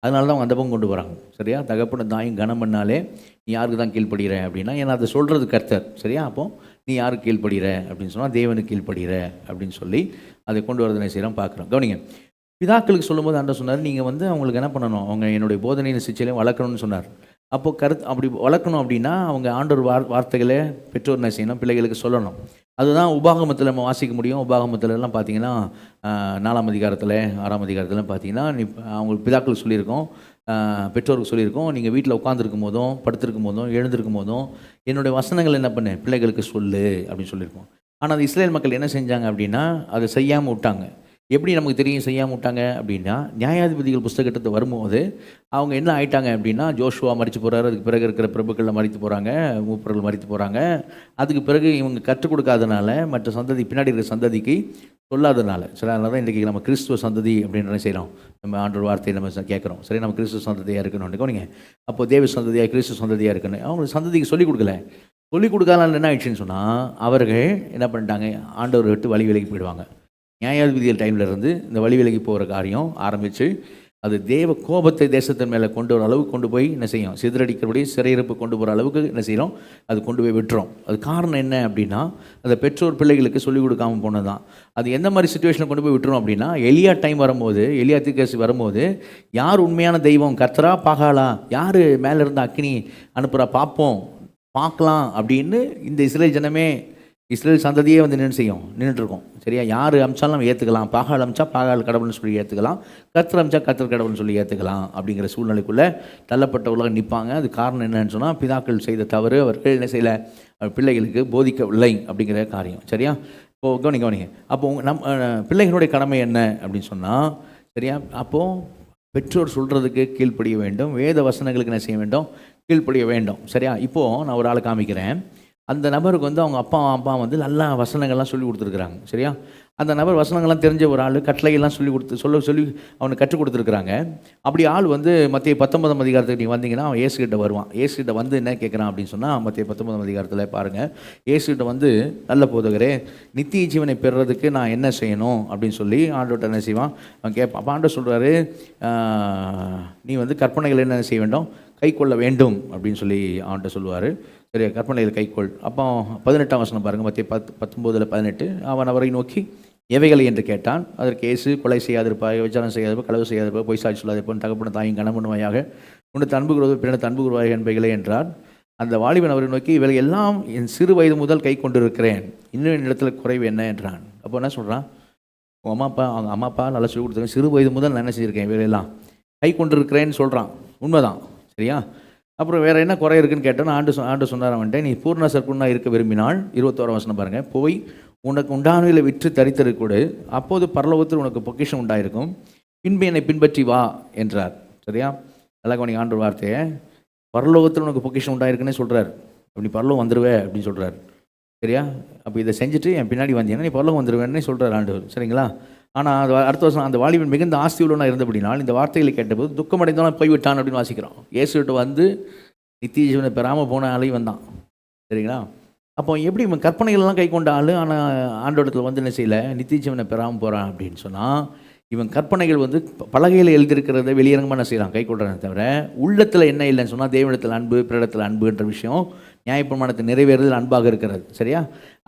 அதனால தான் அவங்க அந்த பக்கம் கொண்டு வராங்க. சரியா? தகப்பனும் தாயும் கனம் பண்ணாலே நீ யாருக்கு தான் கீழ்ப்படுகிற அப்படின்னா, ஏன்னா அதை சொல்கிறது கர்த்தர். சரியா? அப்போது நீ யாருக்கு கீழ்ப்படுகிற அப்படின்னு சொன்னால், தேவனுக்கு கீழ்ப்படுகிற அப்படின்னு சொல்லி அதை கொண்டு வரதுனை செய்கிறோம் பார்க்குறோம். கவனிங்க. பிதாக்களுக்கு சொல்லும்போது ஆண்டவர் சொன்னார், நீங்கள் வந்து அவங்களுக்கு என்ன பண்ணணும், அவங்க என்னுடைய போதனையின் சிச்சையிலையும் வளர்க்கணும்னு சொன்னார். அப்போது அப்படி வளர்க்கணும் அப்படின்னா, அவங்க ஆண்டவர் வார்த்தைகளை பெற்றோர் என்ன செய்யணும், பிள்ளைகளுக்கு சொல்லணும். அதுதான் உபாகமத்தில் நம்ம வாசிக்க முடியும். உபாகமத்திலலாம் பார்த்தீங்கன்னா, 4ஆம் அதிகாரத்தில் 6ஆம் அதிகாரத்தில் பார்த்தீங்கன்னா, அவங்களுக்கு பிதாக்களுக்கு சொல்லியிருக்கோம், பெற்றோருக்கு சொல்லியிருக்கோம், நீங்கள் வீட்டில் உட்காந்துருக்கும் போதும், படுத்திருக்கும் போதும், எழுந்திருக்கும் போதும் என்னுடைய வசனங்கள் என்ன பண்ணு, பிள்ளைகளுக்கு சொல்லு அப்படின்னு சொல்லியிருக்கோம். ஆனால் அது இஸ்ரேல் மக்கள் என்ன செஞ்சாங்க அப்படின்னா, அதை செய்யாமல் விட்டாங்க. எப்படி நமக்கு தெரியும் செய்யாமல் விட்டாங்க அப்படின்னா, நியாயாதிபதிகள் புஸ்தகத்தை வரும்போது அவங்க என்ன ஆயிட்டாங்க அப்படின்னா, ஜோஷுவா மரித்து போகிறாரு, அதுக்கு பிறகு இருக்கிற பிரபுக்களில் மரித்து போகிறாங்க, மூப்பர்கள் மரித்து போகிறாங்க. அதுக்கு பிறகு இவங்க கற்றுக் கொடுக்காதனால மற்ற சந்ததி, பின்னாடி இருக்கிற சந்ததிக்கு சொல்லாததுனால. சரி, அதனால தான் இன்றைக்கி நம்ம கிறிஸ்துவ சந்ததி அப்படின்ற செய்கிறோம். நம்ம ஆண்டவர் வார்த்தையை நம்ம கேட்குறோம். சரி, நம்ம கிறிஸ்துவ சந்ததியாக இருக்கணும்னு கவனிங்க. அப்போ தேவ சந்ததியாக கிறிஸ்துவ சந்ததியாக இருக்கணும். அவங்களுக்கு சந்ததிக்கு சொல்லிக் கொடுக்கல. சொல்லிக் கொடுக்காதனால என்ன ஆயிடுச்சுன்னு சொன்னால், அவர்கள் என்ன பண்ணிட்டாங்க, ஆண்டவரை விட்டு வழி விலகி போயிடுவாங்க. நியாயாதிபதிகள் டைமில் இருந்து இந்த வழி விலகி போகிற காரியம் ஆரம்பித்து அது தேவ கோபத்தை தேசத்தின் மேலே கொண்டு வர அளவுக்கு கொண்டு போய் என்ன செய்யும், சிதறடிக்கிறபடி சிறையிருப்பு கொண்டு போகிற அளவுக்கு என்ன செய்கிறோம், அது கொண்டு போய் விட்டுறோம். அது காரணம் என்ன அப்படின்னா, அந்த பெற்றோர் பிள்ளைகளுக்கு சொல்லிக் கொடுக்காமல் போனது தான். அது எந்த மாதிரி சுச்சுவேஷனில் கொண்டு போய் விட்டுரும் அப்படின்னா, எலியா டைம் வரும்போது, எலியா தீர்க்கதரிசி வரும்போது, யார் உண்மையான தெய்வம், கர்த்தரா பகாலா, யார் மேலே இருந்த அக்கினி அனுப்புகிறா பார்ப்போம், பார்க்கலாம் அப்படின்னு இந்த இஸ்ரேல் ஜனமே, இஸ்ரேல் சந்ததியே வந்து நின்று செய்யும், நின்றுட்டுருக்கோம். சரியா, யார் அமிச்சாலும் நம்ம ஏற்றுக்கலாம். பாகால் அமிச்சா பாகால் கடவுள்னு சொல்லி ஏற்றுக்கலாம், கர்த்தர் அமிச்சா கர்த்தர் கடவுள்னு சொல்லி ஏற்றுக்கலாம் அப்படிங்கிற சூழ்நிலைக்குள்ளே தள்ளப்பட்ட உலகம் நிற்பாங்க. அது காரணம் என்னன்னு சொன்னால், பிதாக்கள் செய்த தவறு அவர்கள் என்ன செய்யலை, பிள்ளைகளுக்கு போதிக்கவில்லை அப்படிங்கிற காரியம். சரியா, இப்போது கவனிங்க. அப்போது பிள்ளைகளுடைய கடமை என்ன அப்படின்னு சொன்னால், சரியா, அப்போது பெற்றோர் சொல்கிறதுக்கு கீழ்ப்படிய வேண்டும், வேத வசனங்களுக்கு என்ன செய்ய வேண்டும், கீழ்ப்படிய வேண்டும். சரியா, இப்போது நான் ஒரு ஆளை காமிக்கிறேன். அந்த நபருக்கு வந்து அவங்க அப்பா வந்து நல்லா வசனங்கள்லாம் சொல்லி கொடுத்துருக்குறாங்க. சரியா, அந்த நபர் வசனங்கள்லாம் தெரிஞ்ச ஒரு ஆள், கட்டளையெல்லாம் சொல்லி அவனுக்கு கற்றுக் கொடுத்துருக்குறாங்க. அப்படி ஆள் வந்து மத்திய 19 அதிகாரத்துக்கு நீங்கள் வந்தீங்கன்னா அவன் ஏசுகிட்ட வருவான். ஏசுகிட்ட வந்து என்ன கேட்குறான் அப்படின்னு சொன்னால், மத்திய 19 அதிகாரத்தில் பாருங்கள், ஏசுகிட்ட வந்து, நல்ல போதகரே, நித்திய ஜீவனை பெறுறதுக்கு நான் என்ன செய்யணும் அப்படின்னு சொல்லி ஆண்டவர்கிட்ட என்ன செய்வான், அவன் கேட்பான். அப்போ ஆண்டவர் சொல்கிறாரு, நீ வந்து கற்பனைகள் என்ன செய்ய வேண்டும், கை கொள்ள வேண்டும் அப்படின்னு சொல்லி அவன்கிட்ட சொல்லுவார். சரியா, கற்பனையில் கைக்கொள். அப்போ 18ஆம் வசனம் பாருங்கள், மத்திய 19:18. அவன் அவரை நோக்கி எவைகளை என்று கேட்டான். அதற்கு இயேசு, கொலை செய்யாதிருப்பாய், விசாரணை செய்யாதிருப்பாய், களவு செய்யாதிருப்பாய், பொய் சாட்சி சொல்லாதிருப்பான், தகப்பன தாயும் கணவனுமையாக உன்னை அன்பு கூறுவது பிறனை அன்பு கூறுவாய் என்பவைகளே என்றார். அந்த வாலிபன் அவரை நோக்கி, இவைகளை எல்லாம் என் சிறு வயது முதல் கை கொண்டிருக்கிறேன், இன்னும் என் இடத்துல குறைவு என்ன என்றான். அப்போ என்ன சொல்கிறான், அவங்க அம்மா அப்பா நல்லா சொல்லி கொடுத்துருக்கேன், சிறு வயது முதல் நான் என்ன செஞ்சுருக்கேன், இவைகளெல்லாம் கை கொண்டிருக்கிறேன்னு சொல்கிறான். உண்மைதான். சரியா, அப்புறம் வேறு என்ன குறை இருக்குன்னு கேட்டோன்னா, ஆண்டு சொன்னார் அவன்கிட்ட, நீ பூர்ண சர்க்குன்னா இருக்க விரும்பினால் 21ஆம் வசனம் பாருங்கள், போய் உனக்கு உண்டானவைகளை விற்று தரித்தரு கொடு, அப்போது பரலோகத்தில் உனக்கு பொக்கிஷம் உண்டாயிருக்கும், பின்பு என்னை பின்பற்றி வா என்றார். சரியா, நல்லா கவனிங்க ஆண்டவர் வார்த்தையை. பரலோகத்தில் உனக்கு பொக்கிஷம் உண்டாயிருக்குன்னே சொல்கிறார். அப்படி பரலோகம் வந்துடுவே அப்படின்னு சொல்கிறார். சரியா, அப்போ இதை செஞ்சுட்டு என் பின்னாடி வந்தீங்கன்னா நீ பரலோகம் வந்துடுவேன்னே சொல்கிறார் ஆண்டவர். சரிங்களா, ஆனால் அது அடுத்த வருஷம் அந்த வாலிபன் மிகுந்த ஆஸ்தி உள்ளவனாக இருந்தபடினால் இந்த வார்த்தைகளை கேட்டபோது துக்கமடைந்தவன் போய்விட்டான் அப்படின்னு வாசிக்கிறோம். இயேசுகிட்ட வந்து நித்திய ஜீவனை பெறாமல் போன ஆளையும் வந்தான். சரிங்களா, அப்போ எப்படி இவன் கற்பனைகள்லாம் கை கொண்ட ஆள், ஆனால் ஆண்டோடத்தில் வந்து என்ன செய்யலை, நித்திய ஜீவனை பெறாமல் போகிறான் அப்படின்னு சொன்னால், இவன் கற்பனைகள் வந்து பலகையில் எழுதியிருக்கிறத வெளியரங்கமாக என்ன செய்யலாம், கை கொள்றானே தவிர உள்ளத்தில் என்ன இல்லைன்னு சொன்னால், தேவனிடத்தில் அன்பு, பிறரிடத்தில் அன்புன்ற விஷயம் நியாயப்பிரமாணத்தை நிறைவேறுதல் அன்பாக இருக்கிறது. சரியா,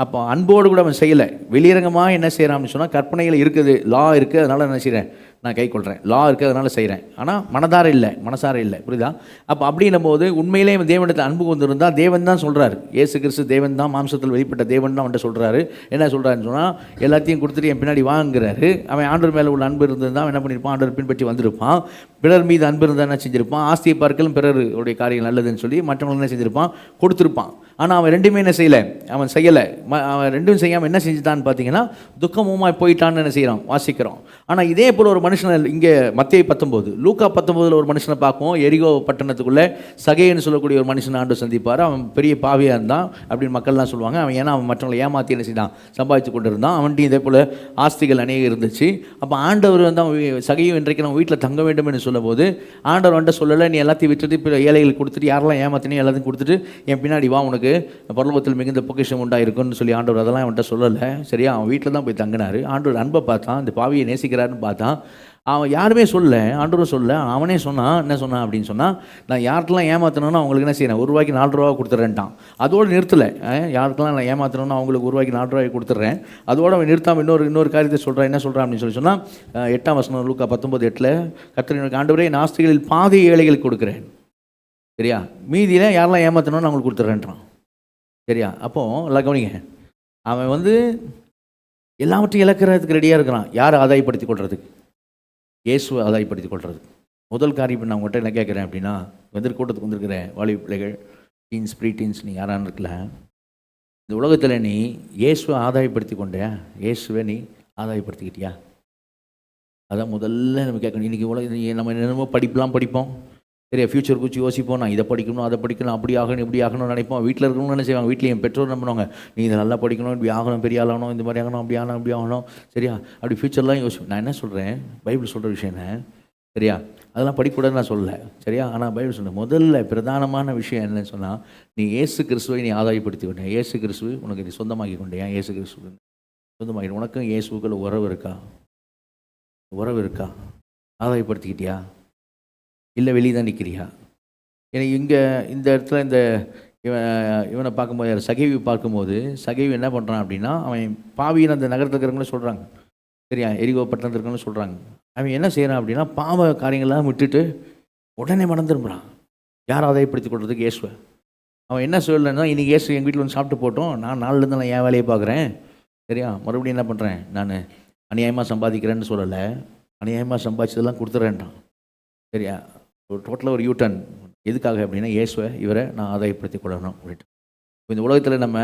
அப்போ அன்போடு கூட அவன் செய்யலை, வெளியரங்கமாக என்ன செய்கிறான் அப்படின்னு சொன்னால், கற்பனைகள் இருக்குது, லா இருக்குது, அதனால் என்ன செய்கிறேன், நான் கை கொள்கிறேன், லா இருக்குது அதனால் செய்கிறேன், ஆனால் மனசார இல்லை. புரியுதா, அப்போ அப்படின்னும் போது உண்மையிலே தேவனிடத்தில் அன்பு கொண்டிருந்தால், தேவன் தான் சொல்கிறார், இயேசு கிறிஸ்து தேவன் தான், மாம்சத்தில் வெளிப்பட்ட தேவன் தான் அவன்கிட்ட சொல்கிறாரு. என்ன சொல்கிறாருன்னு சொன்னால், எல்லாத்தையும் கொடுத்துட்டு என் பின்னாடி வாங்குறாரு. அவன் ஆண்டவர் மேலே உள்ள அன்பு இருந்திருந்தால் என்ன பண்ணியிருப்பான், ஆண்டவர் பின்பற்றி வந்திருப்பான். பிறர் மீது அன்பு இருந்தால் என்ன செஞ்சிருப்பான், ஆஸ்தியை பார்க்கலும் பிறருடைய காரியம் நல்லதுன்னு சொல்லி மற்றவங்க என்ன செஞ்சிருப்பான், கொடுத்துருப்பான். ஆனால் அவன் ரெண்டுமே என்ன செய்யலை, அவன் செய்யலை. அவன் ரெண்டும் செய்யாமல் என்ன செஞ்சுட்டான்னு பார்த்தீங்கன்னா, துக்கமுமாய் போயிட்டான்னு என்ன செய்கிறோம், வாசிக்கிறோம். ஆனால் இதே போல் ஒரு மனுஷனை இங்கே மத்தேயு 19, லூக்கா 19 ஒரு மனுஷனை பார்ப்போம். எரிகோ பட்டணத்துக்குள்ளே சகேன்னு சொல்லக்கூடிய ஒரு மனுஷனை ஆண்டு சந்திப்பார். அவன் பெரிய பாவியாக இருந்தான் அப்படின்னு மக்கள்லாம் சொல்லுவாங்க. அவன் ஏன்னா அவன் மற்றவங்களை ஏமாற்றி என்ன செய்தான், சம்பாதிச்சு கொண்டு இருந்தான். அவன்கிட்ட இதே போல் ஆஸ்திகள் அநேகம் இருந்துச்சு. அப்போ ஆண்டவர் வந்து அவன் சகையும் இன்றைக்கு நம்ம வீட்டில் தங்க வேண்டும் என்று சொல்லும்போது, ஆண்டவர் வந்துட்டு சொல்லலை, நீ எல்லாத்தையும் விட்டுட்டு இப்போ ஏழைகளுக்கு கொடுத்துட்டு, யாரெல்லாம் ஏமாத்தினே எல்லாத்தையும் கொடுத்துட்டு என் பின்னாடி வா, உனக்கு பரலோகத்தில் மிகுந்த பொக்கிஷம் உண்டாயிருக்குன்னு சொல்லி ஆண்டவர் அதெல்லாம் அவன்கிட்ட சொல்லலை. சரியா, அவன் வீட்டில் தான் போய் தங்கினார். ஆண்டவர் அன்பை பார்த்தான், இந்த பாவியை நேசிக்கிறாருன்னு பார்த்தான். அவன் யாருமே சொல்ல, ஆண்டவரும் சொல்ல, அவனே சொன்னான். என்ன சொன்னான் அப்படின்னு சொன்னால், நான் யாருக்கெல்லாம் ஏமாற்றணும்னா அவங்களுக்கு என்ன செய்யணும், ₹1 4 கொடுத்துட்றேன்ட்டான். அதோடு நிறுத்தலை. யாருக்கெல்லாம் நான் ஏமாற்றணும்னா அவங்களுக்கு ₹1 கொடுத்துட்றேன். அதோடு அவன் நிறுத்தாமல் இன்னொரு காரியத்தை சொல்கிறான். என்ன சொல்கிறான் அப்படின்னு சொன்னால், 8ஆம் வசனம் லூக்கா 19:8, கர்த்தர் ஆண்டவரே, நாஸ்திகளில் பாதி ஏழைகளுக்கு கொடுக்குறேன். சரியா, மீதியில் யாரெல்லாம் ஏமாற்றணும்னு அவங்களுக்கு கொடுத்துட்றேன்றான். சரியா, அப்போது எல்லாம் கவனிங்க, அவன் வந்து எல்லாவற்றையும் இழக்கிறதுக்கு ரெடியாக இருக்கிறான். யார் ஆதாயப்படுத்தி கொள்றதுக்கு, இயேசுவை ஆதாயப்படுத்தி கொள்வது. முதல் காரியம் நான் உங்கள்கிட்ட என்ன கேட்குறேன் அப்படின்னா, கூட்டத்துக்கு வந்திருக்கிற வாலிப பிள்ளைகள், டீன்ஸ், ப்ரீ டீன்ஸ், நீ யாரான்னு இருக்கல, இந்த உலகத்தில் நீ இயேசுவை ஆதாயப்படுத்தி கொண்டியா, இயேசுவை நீ ஆதாயப்படுத்திக்கிட்டியா? அதான் முதல்ல நம்ம கேட்கணும். இன்றைக்கி நம்ம என்னமோ படிப்போம், சரியா? ஃப்யூச்சர் குறித்து யோசிப்போம். நான் இதை படிக்கணும், அதை படிக்கணும், அப்படி ஆகணும், இப்படி ஆகணும்னு நினைப்போம். வீட்டில் இருக்கணும்னு என்ன செய்வாங்க? வீட்டில் என் பெற்றோர் என்ன பண்ணுவாங்க? நீ இதை நல்லா படிக்கணும், இப்படி ஆகணும், பெரிய ஆளாகணும், இந்த மாதிரி ஆகணும், அப்படி ஆகணும், இப்படி ஆகணும், சரியா? அப்படி ஃப்யூச்சர்லாம் யோசிப்போம். நான் என்ன சொல்கிறேன், பைபிள் சொல்கிற விஷயம் என்ன, சரியா? அதெல்லாம் படிக்கூடாதுன்னு நான் சொல்லலை, சரியா? ஆனால் பைபிள் சொல்ல முதல்ல பிரதானமான விஷயம் என்னன்னு சொன்னால், நீ இயேசு கிறிஸ்துவை நீ ஆதாயப்படுத்தி கொண்டேன். இயேசு கிறிஸ்துவை உனக்கு நீ சொந்தமாக்கி கொண்டேன். ஏன் இயேசு கிறிஸ்துவ சொந்தமாக்கி? உனக்கும் இயேசுக்குள்ள உறவு இருக்கா? உறவு இருக்கா? ஆதாயப்படுத்திக்கிட்டியா? இல்லை வெளியே தான் நிற்கிறியா? எனக்கு இங்கே இந்த இடத்துல இவனை பார்க்கும்போது, சகைவி பார்க்கும்போது, சகைவி என்ன பண்ணுறான் அப்படின்னா, அவன் பாவின்னு அந்த நகரத்தில் இருக்கிறவங்களும் சொல்கிறாங்க, சரியா? எரிகோ பட்டணத்தில் இருக்கிறவங்களும் சொல்கிறாங்க. அவன் என்ன செய்கிறான் அப்படின்னா, பாவ காரியங்கள்லாம் விட்டுட்டு உடனே மனம் திரும்புகிறான். யார் ஆதாயப்படுத்தி கொள்றதுக்கு? இயேசுவை. அவன் என்ன சொல்லலைன்னா, இன்றைக்கி இயேசு எங்கள் வீட்டில் வந்து சாப்பிட்டு போட்டோம், நான் நாளிலேருந்து நான் என் வேலையை பார்க்குறேன், சரியா? மறுபடியும் என்ன பண்ணுறேன், நான் அநியாயமாக சம்பாதிக்கிறேன்னு சொல்லலை, அநியாயமாக சம்பாதிச்சதெல்லாம் கொடுத்துட்றேன்ட்டான், சரியா? ஒரு டோட்டலாக ஒரு யூட்டன். எதுக்காக அப்படின்னா, இயேசுவை இவரை நான் ஆதாயப்படுத்தி கொள்ளணும் அப்படின்ட்டு. இப்போ இந்த உலகத்தில் நம்ம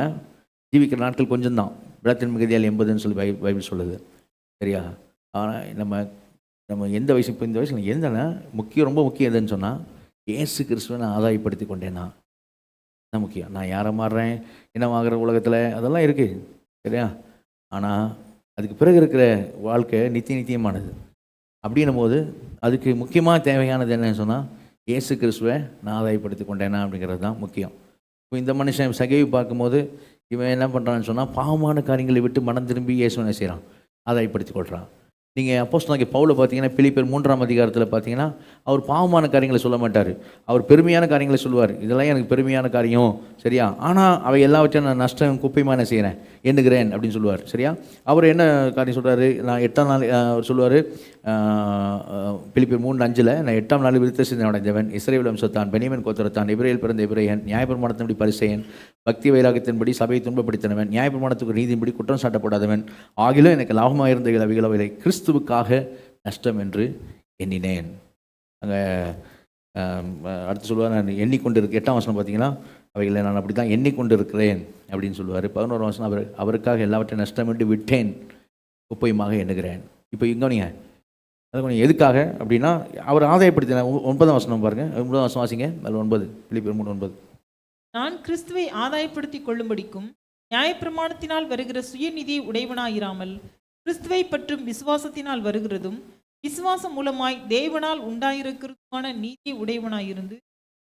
ஜீவிக்கிற நாட்கள் கொஞ்சம் தான். பிராத்தின் மிகுதியால் 80ன்னு சொல்லி பைபிள் சொல்லுது, சரியா? ஆனால் நம்ம எந்த வயசு, இப்போ இந்த வயசில் எந்தனா ரொம்ப முக்கியம் எதுன்னு சொன்னால், இயேசு கிறிஸ்துவை நான் ஆதாயப்படுத்தி கொண்டேன்னா தான் முக்கியம். நான் யாரை மாறுறேன், என்ன ஆகிற உலகத்தில் அதெல்லாம் இருக்குது, சரியா? ஆனால் அதுக்கு பிறகு இருக்கிற வாழ்க்கை நித்தியமானது. அப்படின்னும் போது அதுக்கு முக்கியமாக தேவையானது என்னன்னு சொன்னால், இயேசு கிறிஸ்துவை நான் ஆதாயப்படுத்தி கொண்டேனா அப்படிங்கிறது தான் முக்கியம். இப்போ இந்த மனுஷன் சகைவி பார்க்கும்போது இவன் என்ன பண்ணுறான்னு சொன்னால், பாவமான காரியங்களை விட்டு மனம் திரும்பி இயேசுவை என்ன செய்கிறான்? ஆதாயப்படுத்தி கொள்கிறான். நீங்கள் அப்போஸ்தலனாகிய பவுலை பார்த்தீங்கன்னா, பிலிப்பியர் 3ஆம் அதிகாரத்தில் பார்த்தீங்கன்னா, அவர் பாவமான காரியங்களை சொல்ல மாட்டார், அவர் பெருமையான காரியங்களை சொல்லுவார். இதெல்லாம் எனக்கு பெருமையான காரியம், சரியா? ஆனால் அவை எல்லாவற்றையும் நான் நஷ்டம் குப்பையுமா என்ன செய்கிறேன், எண்ணுகிறேன் அப்படின்னு சொல்லுவார், சரியா? அவர் என்ன காரியம் சொல்கிறாரு? நான் 8ஆம் நாள் அவர் சொல்லுவார், பிலிப்பியர் 3:5, நான் 8ஆம் நாள் விருத்த சிந்தனை அடைந்தவன், இஸ்ரவேல் வம்சத்தான், பென்யமீன் கோத்திரத்தான், எபிரேயரில் பிறந்த எபிரேயன், நியாயப்பிரமாணத்தின்படி பரிசேயன், பக்தி வைராகத்தின்படி சபையை துன்பப்படுத்தினவன், நியாயப்பிரமாணத்துக்கு நீதியின்படி குற்றம் சாட்டப்படாதவன், ஆகிலும் எனக்கு லாபமாக இருந்த அவைகளை கிறிஸ்துவுக்காக நஷ்டம் என்று எண்ணினேன். அங்கே அடுத்து சொல்லுவார், நான் எண்ணிக்கொண்டு 8ஆம் வசனம் பார்த்தீங்கன்னா, அவைகளை நான் அப்படி தான் எண்ணிக்கொண்டு இருக்கிறேன் அப்படின்னு சொல்லுவார். 11ஆம் வசனம், அவருக்காக எல்லாவற்றையும் நஷ்டம் என்று விட்டேன், குப்பையுமாக எண்ணுகிறேன். இப்போ இங்கே நீங்கள் அது கொஞ்சம் எதுக்காக அப்படின்னா, அவர் ஆதாயப்படுத்தின 9ஆம் வசனம் பாருங்கள், 9ஆம் வசனம் வாசிங்க. அதில் 9, பிலிப்பியர் 3:9. நான் கிறிஸ்துவை ஆதாயப்படுத்திக் கொள்ளும்படிக்கும் நியாயப்பிரமாணத்தினால் வருகிற சுயநிதியை உடையவனாயிராமல், கிறிஸ்துவை பற்றும் விசுவாசத்தினால் வருகிறதும், விசுவாசம் மூலமாய் தேவனால் உண்டாயிருக்கிறதுமான நீதியை உடையவனாயிருந்து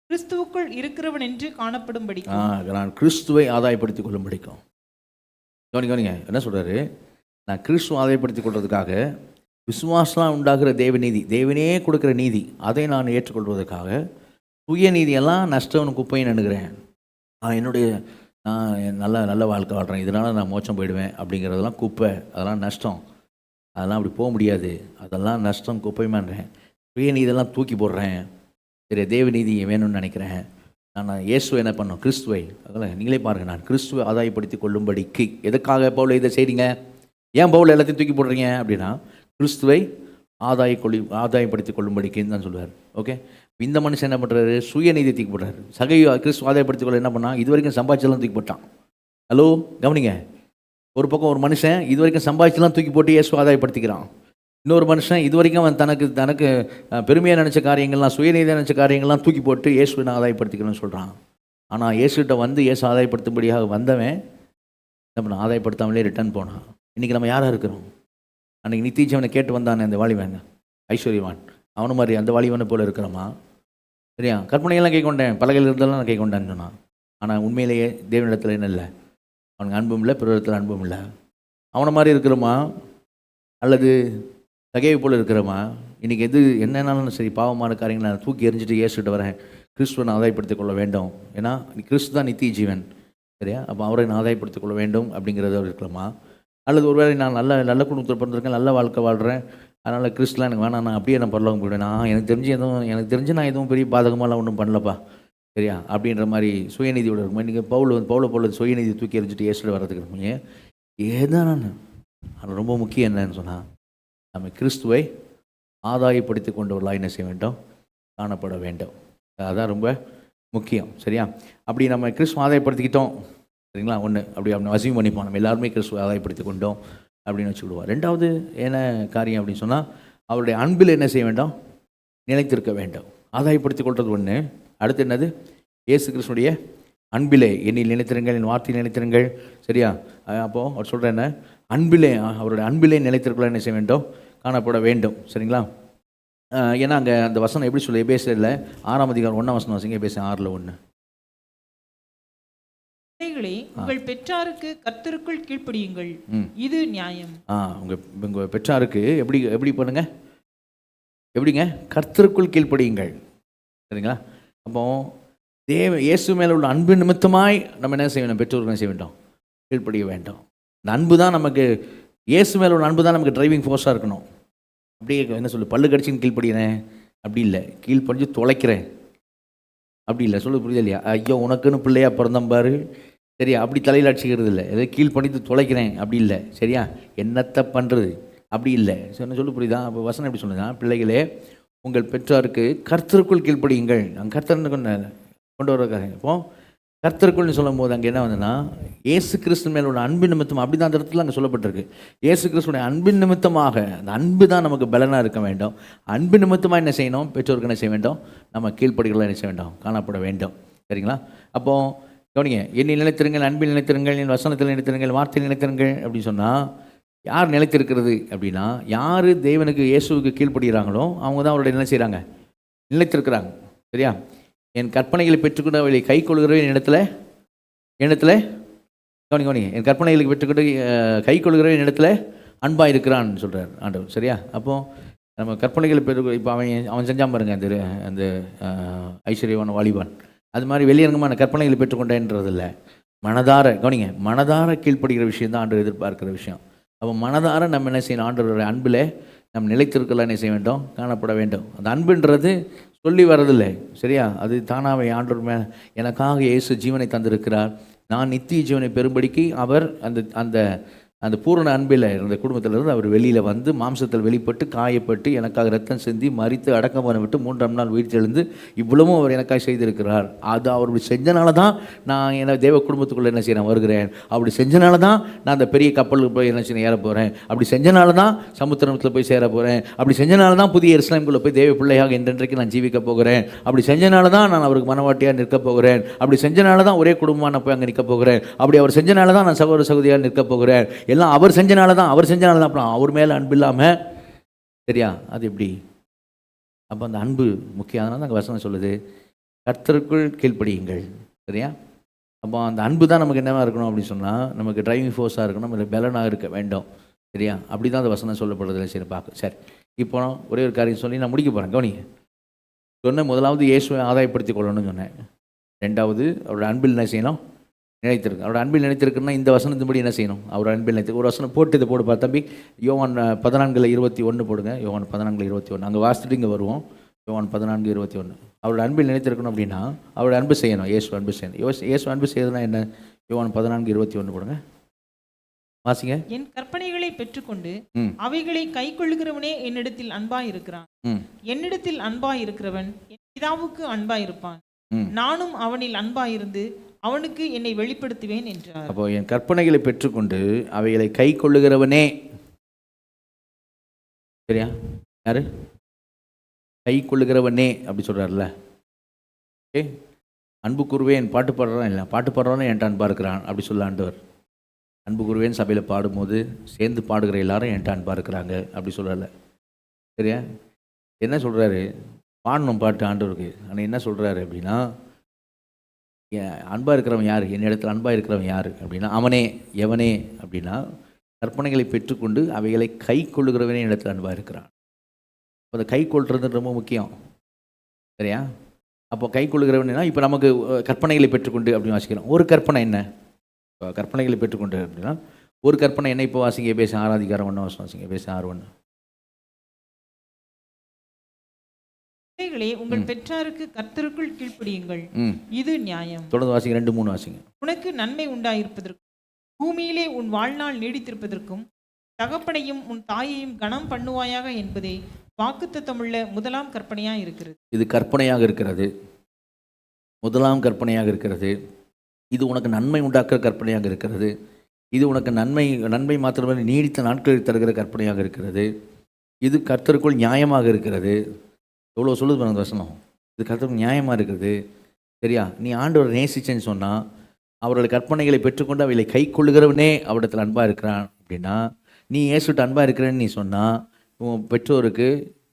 கிறிஸ்துவுக்குள் இருக்கிறவன் என்று காணப்படும்படிக்கும். நான் கிறிஸ்துவை ஆதாயப்படுத்திக் கொள்ளும்படிக்கும். கவனிங்க என்ன சொல்கிறாரு? நான் கிறிஸ்துவ ஆதாயப்படுத்திக் கொள்வதற்காக, விசுவாசம் உண்டாகிற தேவநீதி, தேவனே கொடுக்குற நீதி, அதை நான் ஏற்றுக்கொள்வதற்காக சுயநீதியெல்லாம் நஷ்டம் குப்பைன்னு நினைக்கிறேன். நான் நல்ல வாழ்க்கை வாழ்கிறேன், இதனால் நான் மோட்சம் போயிடுவேன் அப்படிங்கிறதெல்லாம் குப்பை, அதெல்லாம் நஷ்டம், அதெல்லாம் அப்படி போக முடியாது, அதெல்லாம் நஷ்டம் குப்பைமான்றேன். சுயநீதியெல்லாம் தூக்கி போடுறேன், சரி தேவநீதி வேணும்னு நினைக்கிறேன். நான் இயேசுவை என்ன பண்ணோம்? கிறிஸ்துவை. அதெல்லாம் நீங்களே பாருங்கள், நான் கிறிஸ்துவை ஆதாயப்படுத்தி கொள்ளும்படிக்கு. எதுக்காக பவுல் இதை செய்கிறீங்க? ஏன் பவுல் எல்லாத்தையும் தூக்கி போடுறீங்க அப்படின்னா, கிறிஸ்துவை ஆதாயப்படுத்தி கொள்ளும்படிக்குன்னு தான் சொல்லுவார். ஓகே, இந்த மனுஷன் என்ன பண்ணுறாரு? சுயநீதி தூக்கி போடுறாரு. கிறிஸ்துவ ஆதாயப்படுத்தி கொள்ள என்ன பண்ணால், இது வரைக்கும் சம்பாதிச்செல்லாம் தூக்கி போட்டான். ஹலோ கவனிங்க, ஒரு பக்கம் ஒரு மனுஷன் இது வரைக்கும் சம்பாதிச்செல்லாம் தூக்கி போட்டு இயேசு ஆதாயப்படுத்திக்கிறான். இன்னொரு மனுஷன் இது வரைக்கும் அவன் தனக்கு பெருமையாக நினச்ச காரியங்கள்லாம், சுயநீதியாக நினச்ச காரியங்கள்லாம் தூக்கி போட்டு இயேசுவை நான் ஆதாயப்படுத்திக்கணும்னு சொல்கிறான். ஆனால் இயேசுகிட்ட வந்து இயேசு ஆதாயப்படுத்தும்படியாக வந்தவன் என்ன பண்ண? ஆதாயப்படுத்தாமலே ரிட்டர்ன் போனான். இன்றைக்கி நம்ம யாராக இருக்கிறோம்? அன்றைக்கி நித்தியஜீவனை கேட்டு வந்தானே அந்த வாலிபன், ஐஸ்வர்யவான், அவனு மாதிரி அந்த வாலிபனை போல் இருக்கிறோமா? சரியா? கற்பனையெல்லாம் கேட்கொண்டேன், பலகையில் இருந்தெல்லாம் நான் கேட்கொண்டேன்னு சொன்னான். ஆனால் உண்மையிலேயே தேவனிடத்தில் என்ன இல்லை? அவனுக்கு அன்பும் இல்லை, பிறரிடத்தில் அன்பும் இல்லை. அவனை மாதிரி இருக்கிறோமா? அல்லது சகையை போல் இருக்கிறோமா? இன்றைக்கி என்னன்னாலும் சரி, பாவமான காரியங்களை நான் தூக்கி எறிஞ்சிட்டு இயேசுகிட்ட வரேன், கிறிஸ்துவை நான் ஆதாயப்படுத்திக் கொள்ள வேண்டும். ஏன்னா கிறிஸ்து தான் நித்திய ஜீவன், சரியா? அப்போ அவரை நான் ஆதாயப்படுத்திக் கொள்ள வேண்டும் அப்படிங்கிறத இருக்கலாமா? அல்லது ஒருவேளை நான் நல்ல குடும்பத்தில் பிறந்திருக்கேன், நல்ல வாழ்க்கை வாழ்கிறேன், அதனால் கிறிஸ்துலாம் எனக்கு வேணாம், நான் அப்படியே நான் பரலோகம் போயிடுவேன், எனக்கு தெரிஞ்சு நான் எதுவும் பெரிய பாதகமாலாம் ஒன்றும் பண்ணலப்பா, சரியா? அப்படின்ற மாதிரி சுயநீதியோட இருக்கும். இன்றைக்கி பவுல போல சுயநீதி தூக்கி எறிஞ்சிட்டு இயேசுகிட்ட வர்றதுக்கு இருக்கீங்க. ஏதான அது ரொம்ப முக்கியம் என்னன்னு சொன்னால், நம்ம கிறிஸ்துவை ஆதாயப்படுத்தி கொண்டவர்களாக என்ன செய்ய வேண்டும்? காணப்பட வேண்டும். அதுதான் ரொம்ப முக்கியம், சரியா? அப்படி நம்ம கிறிஸ்துவ ஆதாயப்படுத்திக்கிட்டோம், சரிங்களா? அப்படி அசியூம் பண்ணிப்போம், நம்ம எல்லாருமே கிறிஸ்துவ ஆதாயப்படுத்தி கொண்டோம் அப்படின்னு வச்சுக்கிடுவோம். ரெண்டாவது என்ன காரியம் அப்படின்னு சொன்னால், அவருடைய அன்பில் என்ன செய்ய வேண்டும்? நிலைத்திருக்க வேண்டும். ஆதாயப்படுத்திக் கொள்வது ஒன்று. அடுத்து என்னது? இயேசு கிறிஸ்துடைய அன்பிலே என்னில் நிலைத்திருங்கள், என் வார்த்தையில் நிலைத்திருங்கள். சரியா? அப்போது அவர் சொல்கிற என்ன? அன்பிலே, அவருடைய அன்பிலே நிலைத்திருக்கலாம் என்ன செய்ய வேண்டும்? காணப்பட வேண்டும். சரிங்களா? ஏன்னா அங்கே அந்த வசனம் எப்படி சொல்லி எபேசியரில் 6ஆம் அதிகாரம் 1ஆம் வசனம் வாசிங்க. எபேசியர் 6:1. பிள்ளைகளே, உங்கள் பெற்றாருக்கு கர்த்தருக்குள் கீழ்ப்படியுங்கள், இது நியாயம். உங்கள் பெற்றாருக்கு எப்படி பண்ணுங்க? எப்படிங்க? கர்த்தருக்குள் கீழ்ப்படியுங்கள். சரிங்களா? அப்போ இயேசு மேலே உள்ள அன்பு நிமித்தமாய் நம்ம என்ன செய்ய வேண்டும்? பெற்றோர்கள் என்ன செய்ய வேண்டும்? கீழ்ப்படிய வேண்டும். இந்த அன்பு தான் நமக்கு, இயேசு மேலே உள்ள அன்பு தான் நமக்கு டிரைவிங் ஃபோர்ஸாக இருக்கணும். அப்படியே என்ன சொல்லு, பல்லு கடிச்சின்னு கீழ்ப்படிகிறேன் அப்படி இல்லை, கீழ்ப்படிஞ்சு தொலைக்கிறேன் அப்படி இல்லை. சொல்லு, புரியுது இல்லையா? ஐயோ உனக்குன்னு பிள்ளையா பிறந்தம் பாரு, சரியா? அப்படி தலையில் அடிச்சுக்கிறது இல்லை. எதை கீழ்ப்படித்து தொலைக்கிறேன் அப்படி இல்லை. சரியா? என்னத்தை பண்ணுறது அப்படி இல்லை. சொல்லு, புரியுதா? அப்போ வசனம் எப்படி சொல்லுங்க? பிள்ளைகளே, உங்கள் பெற்றாருக்கு கர்த்தருக்குள் கீழ்ப்படியுங்கள். அங்கே கர்த்தர்னு கொண்டு வர்றாங்க. இப்போ கர்த்தருக்குள்னு சொல்லும் போது அங்கே என்ன வந்ததுன்னா, இயேசு கிறிஸ்து மேல உள்ள அன்பின் நிமித்தம், அப்படி தான் அந்த இடத்துல அங்கே சொல்லப்பட்டிருக்கு. இயேசு கிறிஸ்துடைய அன்பின் நிமித்தமாக, அந்த அன்பு தான் நமக்கு பலனாக இருக்க வேண்டும். அன்பு நிமித்தமாக என்ன செய்யணும்? பெற்றோருக்கு என்ன செய்ய வேண்டும்? நம்ம கீழ்ப்படிகளை என்ன செய்ய வேண்டும்? காணப்பட வேண்டும். சரிங்களா? அப்போது கவனிங்க, என்னை நிலைத்திருங்கள், அன்பில் நிலைத்திருங்கள், என் வசனத்தில் நிலைத்திருங்கள், வார்த்தையில் நிலைத்திருங்கள் அப்படின்னு சொன்னால் யார் நிலைத்திருக்கிறது அப்படின்னா, யார் தேவனுக்கு இயேசுவுக்கு கீழ்ப்படுகிறாங்களோ அவங்க தான் அவருடைய என்ன செய்கிறாங்க? நிலைத்திருக்கிறாங்க. சரியா? என் கற்பனைகளை பெற்றுக்கொண்டு அவளை கை கொள்கிறவன் இடத்துல கவனிங்க, என் கற்பனைகளுக்கு பெற்றுக்கொண்டு கை கொள்கிறவன் இடத்துல அன்பாக இருக்கிறான்னு சொல்கிறார் ஆண்டவர். சரியா? அப்போது நம்ம கற்பனைகளை பெற்று, இப்போ அவன் செஞ்சான் பாருங்க, அந்த ஐஸ்வர்யவான வாலிபான், அது மாதிரி வெளியரங்கமான கற்பனைகளை பெற்றுக்கொண்டேன்றதில்லை. மனதார கவனிங்க, மனதார கீழ்ப்படுகிற விஷயம் தான் ஆண்டவர் எதிர்பார்க்கிற விஷயம். அப்போ மனதார நம்ம என்ன செய்யணும்? ஆண்டவருடைய அன்பில் நம்ம நிலைத்திருக்கலாம் என்ன செய்ய வேண்டும்? காணப்பட வேண்டும். அந்த அன்புன்றது சொல்லி வர்றதில்லை. சரியா? அது தானாகவே ஆண்டவர் எனக்காக இயேசு ஜீவனை தந்திருக்கிறார், நான் நித்திய ஜீவனை பெறும்படிக்கு அவர் அந்த அந்த பூரண அன்பில் இருந்த குடும்பத்திலிருந்து அவர் வெளியில் வந்து மாம்சத்தில் வெளிப்பட்டு காயப்பட்டு எனக்காக ரத்தம் சிந்தி மரித்து அடக்கம் பண்ண 3ஆம் நாள் உயிர்த்தெழுந்து இவ்வளவும் அவர் எனக்காக செய்திருக்கிறார். அது அவர் செஞ்சனால தான் நான் என்ன தேவ குடும்பத்துக்குள்ளே என்ன செய்கிறேன்? வருகிறேன். அப்படி செஞ்சனால தான் நான் அந்த பெரிய கப்பலுக்கு போய் என்ன செய்ய ஏற போகிறேன். அப்படி செஞ்சனால தான் சமுத்திரத்தில் போய் சேர போகிறேன். அப்படி செஞ்சனால தான் புதிய எருசலேமுக்குள்ளே போய் தேவ பிள்ளையாக என்றென்றைக்கு நான் ஜீவிக்க போகிறேன். அப்படி செஞ்சனால தான் நான் அவருக்கு மனவாட்டியாக நிற்க போகிறேன். அப்படி செஞ்சனால தான் ஒரே குடும்பமாக நான் போய் அங்கே நிற்க போகிறேன். அப்படி அவர் செஞ்சனால தான் நான் சகோதர சகோதரியாக நிற்க போகிறேன். எல்லாம் அவர் செஞ்சனால தான் அப்புறம் அவர் மேலே அன்பு இல்லாமல், சரியா? அது எப்படி? அப்போ அந்த அன்பு முக்கியம். அதனால தான் வசனம் சொல்லுது, கர்த்தருக்குள் கீழ்ப்படியுங்கள். சரியா? அப்போ அந்த அன்பு தான் நமக்கு என்னவாக இருக்கணும் அப்படின்னு சொன்னால், நமக்கு டிரைவிங் ஃபோர்ஸாக இருக்கணும், நமக்கு பலனாக இருக்க வேண்டும். சரியா? அப்படி தான் அந்த வசனம் சொல்லப்படுறதில்ல. சரி, பார்க்க. சரி, இப்போ ஒரே ஒரு காரியம் சொல்லி நான் முடிக்க போகிறேன். கவனிங்க, சொன்ன முதலாவது இயேசுவை ஆதாயப்படுத்திக் கொள்ளணும்னு சொன்னேன். 2வது அவரோட அன்பில் என்ன செய்யணும்? நினைத்திருக்கு. அவரோட அன்பில் நினைத்திருக்குன்னா இந்த வசனத்தின்படி என்ன செய்யணும்? அவர் அன்பில் நினைத்து ஒரு வசனம் போட்டு இதை போடுப்பா தம்பி. யோவான் 14:21 போடுங்க. யோவான் 14:21 அங்கே வாசிச்சுட்டு இங்கே வருவோம். யோவான் 14:21 அவரோட அன்பில் நினைத்திருக்கணும் அப்படின்னா அவரோட அன்பு செய்யணும். இயேசு அன்பு செய்யணும். இயேசு அன்பு செய்யறதுனா என்ன? யோவான் 14:21 போடுங்க, வாசிங்க. என் கற்பனைகளை பெற்றுக்கொண்டு அவைகளை கை கொள்ளுகிறவனே என்னிடத்தில் அன்பாய் இருக்கிறான். என்னிடத்தில் அன்பாய் இருக்கிறவன் என் பிதாவுக்கு அன்பாய் இருப்பான். நானும் அவனில் அன்பாய் இருந்து அவனுக்கு என்னை வெளிப்படுத்துவேன் என்றார். அப்போ என் கற்பனைகளை பெற்றுக்கொண்டு அவைகளை கை கொள்ளுகிறவனே, சரியா? யாரு கை கொள்ளுகிறவனே அப்படி சொல்றாருல்ல. ஓகே, அன்பு கூறுவேன் பாட்டு பாடுறான் இல்லை, பாட்டு பாடுறவனே என்கிட்ட அன்பா இருக்கிறான் அப்படி சொல்ல ஆண்டவர். அன்பு கூறுவேன் சபையில் பாடும்போது சேர்ந்து பாடுகிற எல்லாரும் என்கிட்ட அன்பா இருக்கிறாங்க அப்படி சொல்லலை. சரியா? என்ன சொல்றாரு? பாடணும் பாட்டு ஆண்டவருக்கு. ஆனால் என்ன சொல்றாரு அப்படின்னா, அன்பாக இருக்கிறவன் யார்? என்னிடத்தில் அன்பாக இருக்கிறவன் யார் அப்படின்னா அவனே. எவனே அப்படின்னா கற்பனைகளை பெற்றுக்கொண்டு அவைகளை கை கொள்ளுகிறவனே இடத்துல அன்பாக இருக்கிறான். அதை கை கொள்றது ரொம்ப முக்கியம். சரியா? அப்போ கை கொள்ளுகிறவனா இப்போ நமக்கு கற்பனைகளை பெற்றுக்கொண்டு அப்படின்னு வாசிக்கிறோம். ஒரு கற்பனை என்ன? இப்போ கற்பனைகளை பெற்றுக்கொண்டு அப்படின்னா ஒரு கற்பனை என்ன? இப்போ வாசிங்க பேச 6ஆம் அதிகாரம் 1 வருஷம் வாசிங்க. பேச 6:1. பிள்ளைகளே, உங்கள் பெற்றாருக்கு கர்த்தருக்குள் கீழ்ப்படியுங்கள், இது நியாயம். தொடர்ந்து வாசிங்க. 2-3 வாசிங்க. உனக்கு நன்மை உண்டாயிருப்பதற்கும் பூமியிலே உன் வாழ்நாள் நீடித்திருப்பதற்கும் தகப்பனையும் உன் தாயையும் கனம் பண்ணுவாயாக என்பதே வாக்குத்தத்தமுள்ள முதலாம் கற்பனையாக இருக்கிறது. இது கற்பனையாக இருக்கிறது, முதலாம் கற்பனையாக இருக்கிறது. இது உனக்கு நன்மை உண்டாக்குற கற்பனையாக இருக்கிறது. இது உனக்கு நன்மை மாத்திரமே நீடித்த நாட்களில் தருகிற கற்பனையாக இருக்கிறது. இது கர்த்தருக்குள் நியாயமாக இருக்கிறது. எவ்வளோ சொல்லுது பாருங்க வசனம். இது கர்த்தருக்கு நியாயமாக இருக்குது. சரியா? நீ ஆண்டவரை நேசிச்சேன்னு சொன்னால், அவருடைய கற்பனைகளை பெற்றுக்கொண்டு அவைகளை கை கொள்ளுகிறவனே அவரிடத்தில் அன்பாக இருக்கிறான் அப்படின்னா, நீ இயேசுட்ட அன்பாக இருக்கிறேன்னு நீ சொன்னால், உன் பெற்றோருக்கு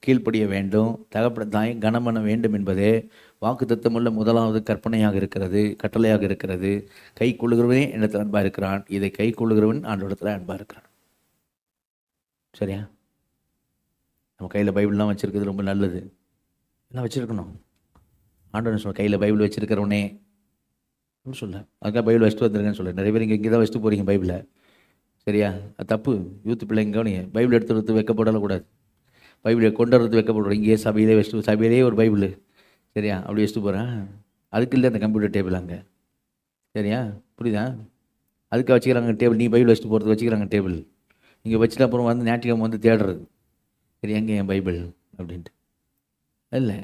கீழ்ப்படிய வேண்டும், தகப்பன் தாய் கனம் பண்ண வேண்டும் என்பதே வாக்குத்தத்தமுள்ள முதலாவது கற்பனையாக இருக்கிறது, கட்டளையாக இருக்கிறது. கை கொள்ளுகிறவனே என்னிடத்தில் அன்பாக இருக்கிறான், இதை கை கொள்ளுகிறவன் ஆண்டவரிடத்தில் அன்பாக இருக்கிறான். சரியா? நம்ம கையில் பைபிள்லாம் வச்சுருக்கிறது ரொம்ப நல்லது. எல்லாம் வச்சுருக்கணும். ஆண்டவன் சொல்ல கையில் பைபிள் வச்சுருக்கிறவனே அப்படின்னு சொல்ல, அதுக்காக பைபிள் வச்சுட்டு வந்துருங்கன்னு சொல்ல. நிறைய பேர் இங்கே தான் வச்சுட்டு போகிறீங்க பைபிளை. சரியா? அது தப்பு. யூத்து பிள்ளைங்க கவனிங்க, பைபிள் எடுத்து வரது வைக்கப்படக்கூடாது. பைபிளை கொண்டு வரது வைக்கப்படுறோம். இங்கேயே சபையிலே வச்சுட்டு, சபையிலேயே ஒரு பைபிள். சரியா? அப்படி வச்சுட்டு போகிறேன். அதுக்கு இல்லை அந்த கம்ப்யூட்டர் டேபிள் அங்கே. சரியா? புரியுதா? அதுக்காக வச்சுக்கிறாங்க டேபிள். நீ பைபிள் வச்சுட்டு போகிறது வச்சுக்கிறாங்க டேபிள். இங்கே வச்சுட்டு அப்புறம் வந்து ஞாயிற்றுக்கிழமை வந்து தேடுறது. சரி, எங்கே என் பைபிள் அப்படின்ட்டு. இல்லை,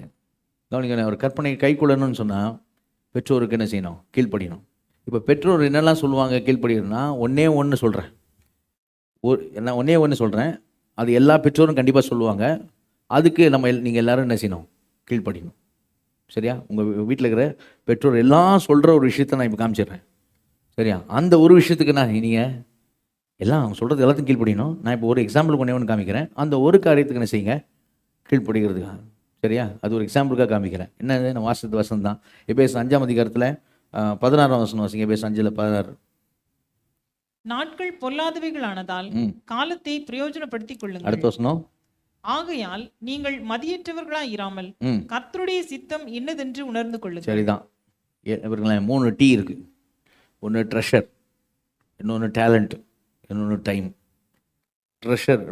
கவனிக்க, ஒரு கற்பனை கை கொள்ளணும்னு சொன்னால் பெற்றோருக்கு என்ன செய்யணும்? கீழ்ப்படியணும். இப்போ பெற்றோர் என்னெல்லாம் சொல்லுவாங்க கீழ்ப்படியணும்னா, ஒன்று சொல்கிறேன். நான் ஒன்று சொல்கிறேன். அது எல்லா பெற்றோரும் கண்டிப்பாக சொல்லுவாங்க. அதுக்கு நீங்கள் எல்லோரும் என்ன செய்யணும்? கீழ்ப்படியணும். சரியா? உங்கள் வீட்டில் இருக்கிற பெற்றோர் எல்லாம் சொல்கிற ஒரு விஷயத்த நான் இப்போ காமிச்சிடுறேன். சரியா? அந்த ஒரு விஷயத்துக்கு நீங்கள் எல்லாம் அவங்க சொல்கிறது எல்லாத்தையும் கீழ்ப்படியணும். நான் இப்போ ஒரு எக்ஸாம்பிள் ஒன்று காமிக்கிறேன். அந்த ஒரு காரியத்துக்கு என்ன செய்யுங்க? கீழ்ப்படுகிறதுக்காக. சரியா? அது ஒரு எக்ஸாம்பிளுக்காக காமிக்கிறேன். என்னது? நான் வாசத்து வசனம் தான். எபேசியர் 5ஆம் அதிகாரத்தில் 16ஆம் வசனம் வாசிங்க. எபேசியர் 5:16. நாட்கள் பொல்லாதவைகளானதால் காலத்தை பிரயோஜனப்படுத்திக் கொள்ளுங்கள். அடுத்த வசனம். ஆகையால் நீங்கள் மதியற்றவர்களாய் இராமல் கர்த்தருடைய சித்தம் இன்னதென்று உணர்ந்து கொள்ளுங்கள். சரிதான். இவர்களே 3 T இருக்கு. ஒன்று ட்ரெஷர், இன்னொன்று டேலண்ட், இன்னொன்று டைம். ட்ரெஷர்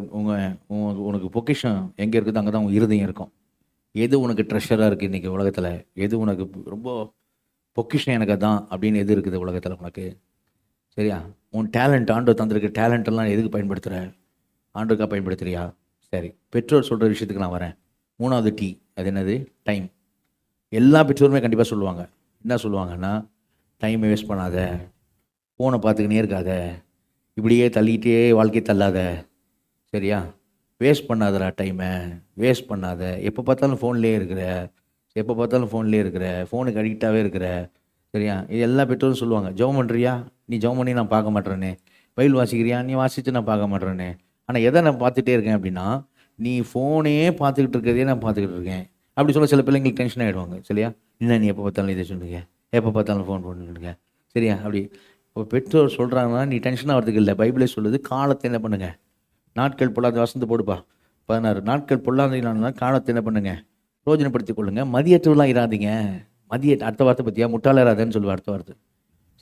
உனக்கு பொக்கிஷம் எங்கே இருக்குதோ அங்கே தான் உன் இருதயம் இருக்கும். எது உனக்கு ட்ரெஷராக இருக்குது இன்றைக்கி உலகத்தில்? எது உனக்கு ரொம்ப பொக்கிஷம் எனக்கு தான் அப்படின்னு எது இருக்குது உலகத்தில் உனக்கு? சரியா? உன் டேலண்ட், ஆண்டவர் தந்திருக்க டேலண்டெல்லாம் எதுக்கு பயன்படுத்துகிற? ஆண்டருக்காக பயன்படுத்துகிறியா? சரி, பெற்றோர் சொல்கிற விஷயத்துக்கு நான் வரேன். 3வது T, அது என்னது? டைம். எல்லா பெற்றோருமே கண்டிப்பாக சொல்லுவாங்க. என்ன சொல்லுவாங்கன்னா, டைமை வேஸ்ட் பண்ணாத, ஃபோனை பார்த்துக்கினே இருக்காத, இப்படியே தள்ளிகிட்டே வாழ்க்கையை தள்ளாத. சரியா? வேஸ்ட் பண்ணாதடா, டைமை வேஸ்ட் பண்ணாத. எப்போ பார்த்தாலும் ஃபோன்லேயே இருக்கிற, ஃபோனுக்கு அடிக்டாகவே இருக்கிற. சரியா? இது எல்லா பெற்றோரும் சொல்லுவாங்க. ஜெபம் பண்ணுறியா? நீ ஜெபம் பண்ணி நான் பார்க்க மாட்டேறேனே. பைபிள் வாசிக்கிறியா? நீ வாசித்து நான் பார்க்க மாட்டேறேனே. ஆனால் எதை நான் பார்த்துட்டே இருக்கேன் அப்படின்னா, நீ ஃபோனே பார்த்துக்கிட்டு இருக்கிறதே நான் பார்த்துக்கிட்டு இருக்கேன். அப்படி சொல்ல சில பிள்ளைங்களுக்கு டென்ஷன் ஆகிடுவாங்க. சரியா? என்ன நீ எப்போ பார்த்தாலும் இதை சொல்லுங்க, எப்போ பார்த்தாலும் ஃபோன் பண்ணிட்டுருங்க. சரியா? அப்படி இப்போ பெற்றோர் சொல்கிறாங்கன்னா நீ டென்ஷன் ஆகிறதுக்கு இல்லை. பைபிளே சொல்லுது, காலத்தை என்ன பண்ணுங்க? நாட்கள் பொல்லாத, வசந்து போடுப்பா 16. நாட்கள் பொல்லாத காலத்தை என்ன பண்ணுங்க? ரோஜனைப்படுத்திக் கொள்ளுங்க. மதியற்றவெல்லாம் இராதீங்க. அடுத்த வார்த்தை பற்றியா? முட்டாளராதன்னு சொல்லுவார் அடுத்த வார்த்தை.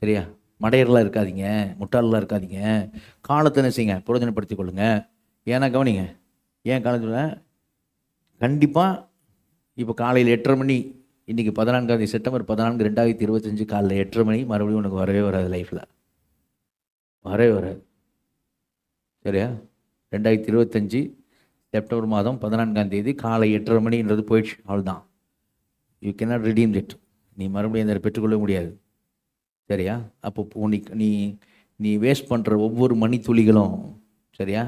சரியா? மடையர்களாக இருக்காதீங்க, முட்டாளர்களாக இருக்காதீங்க. காலத்தை என்ன செய்யுங்க? பிரயோஜனப்படுத்திக் கொள்ளுங்க. ஏன்னா கவனிங்க, ஏன் காலத்தில் கண்டிப்பாக இப்போ காலையில் 8:30 மணி, இன்றைக்கி 14 செப்டம்பர் 14, 2025 காலையில் 8:30 மணி மறுபடியும் உனக்கு வரவே வராது. லைஃப்பில் வரவே வராது. சரியா? 2025 செப்டம்பர் மாதம் 14ஆம் தேதி காலை 8:30 மணின்றது போயிடுச்சு. அவ்வளோதான். You cannot redeem it. நீ மறுபடியும் அதை பெற்றுக்கொள்ள முடியாது. சரியா? அப்போ நீ நீ வேஸ்ட் பண்ணுற ஒவ்வொரு மணித்துளிகளும், சரியா,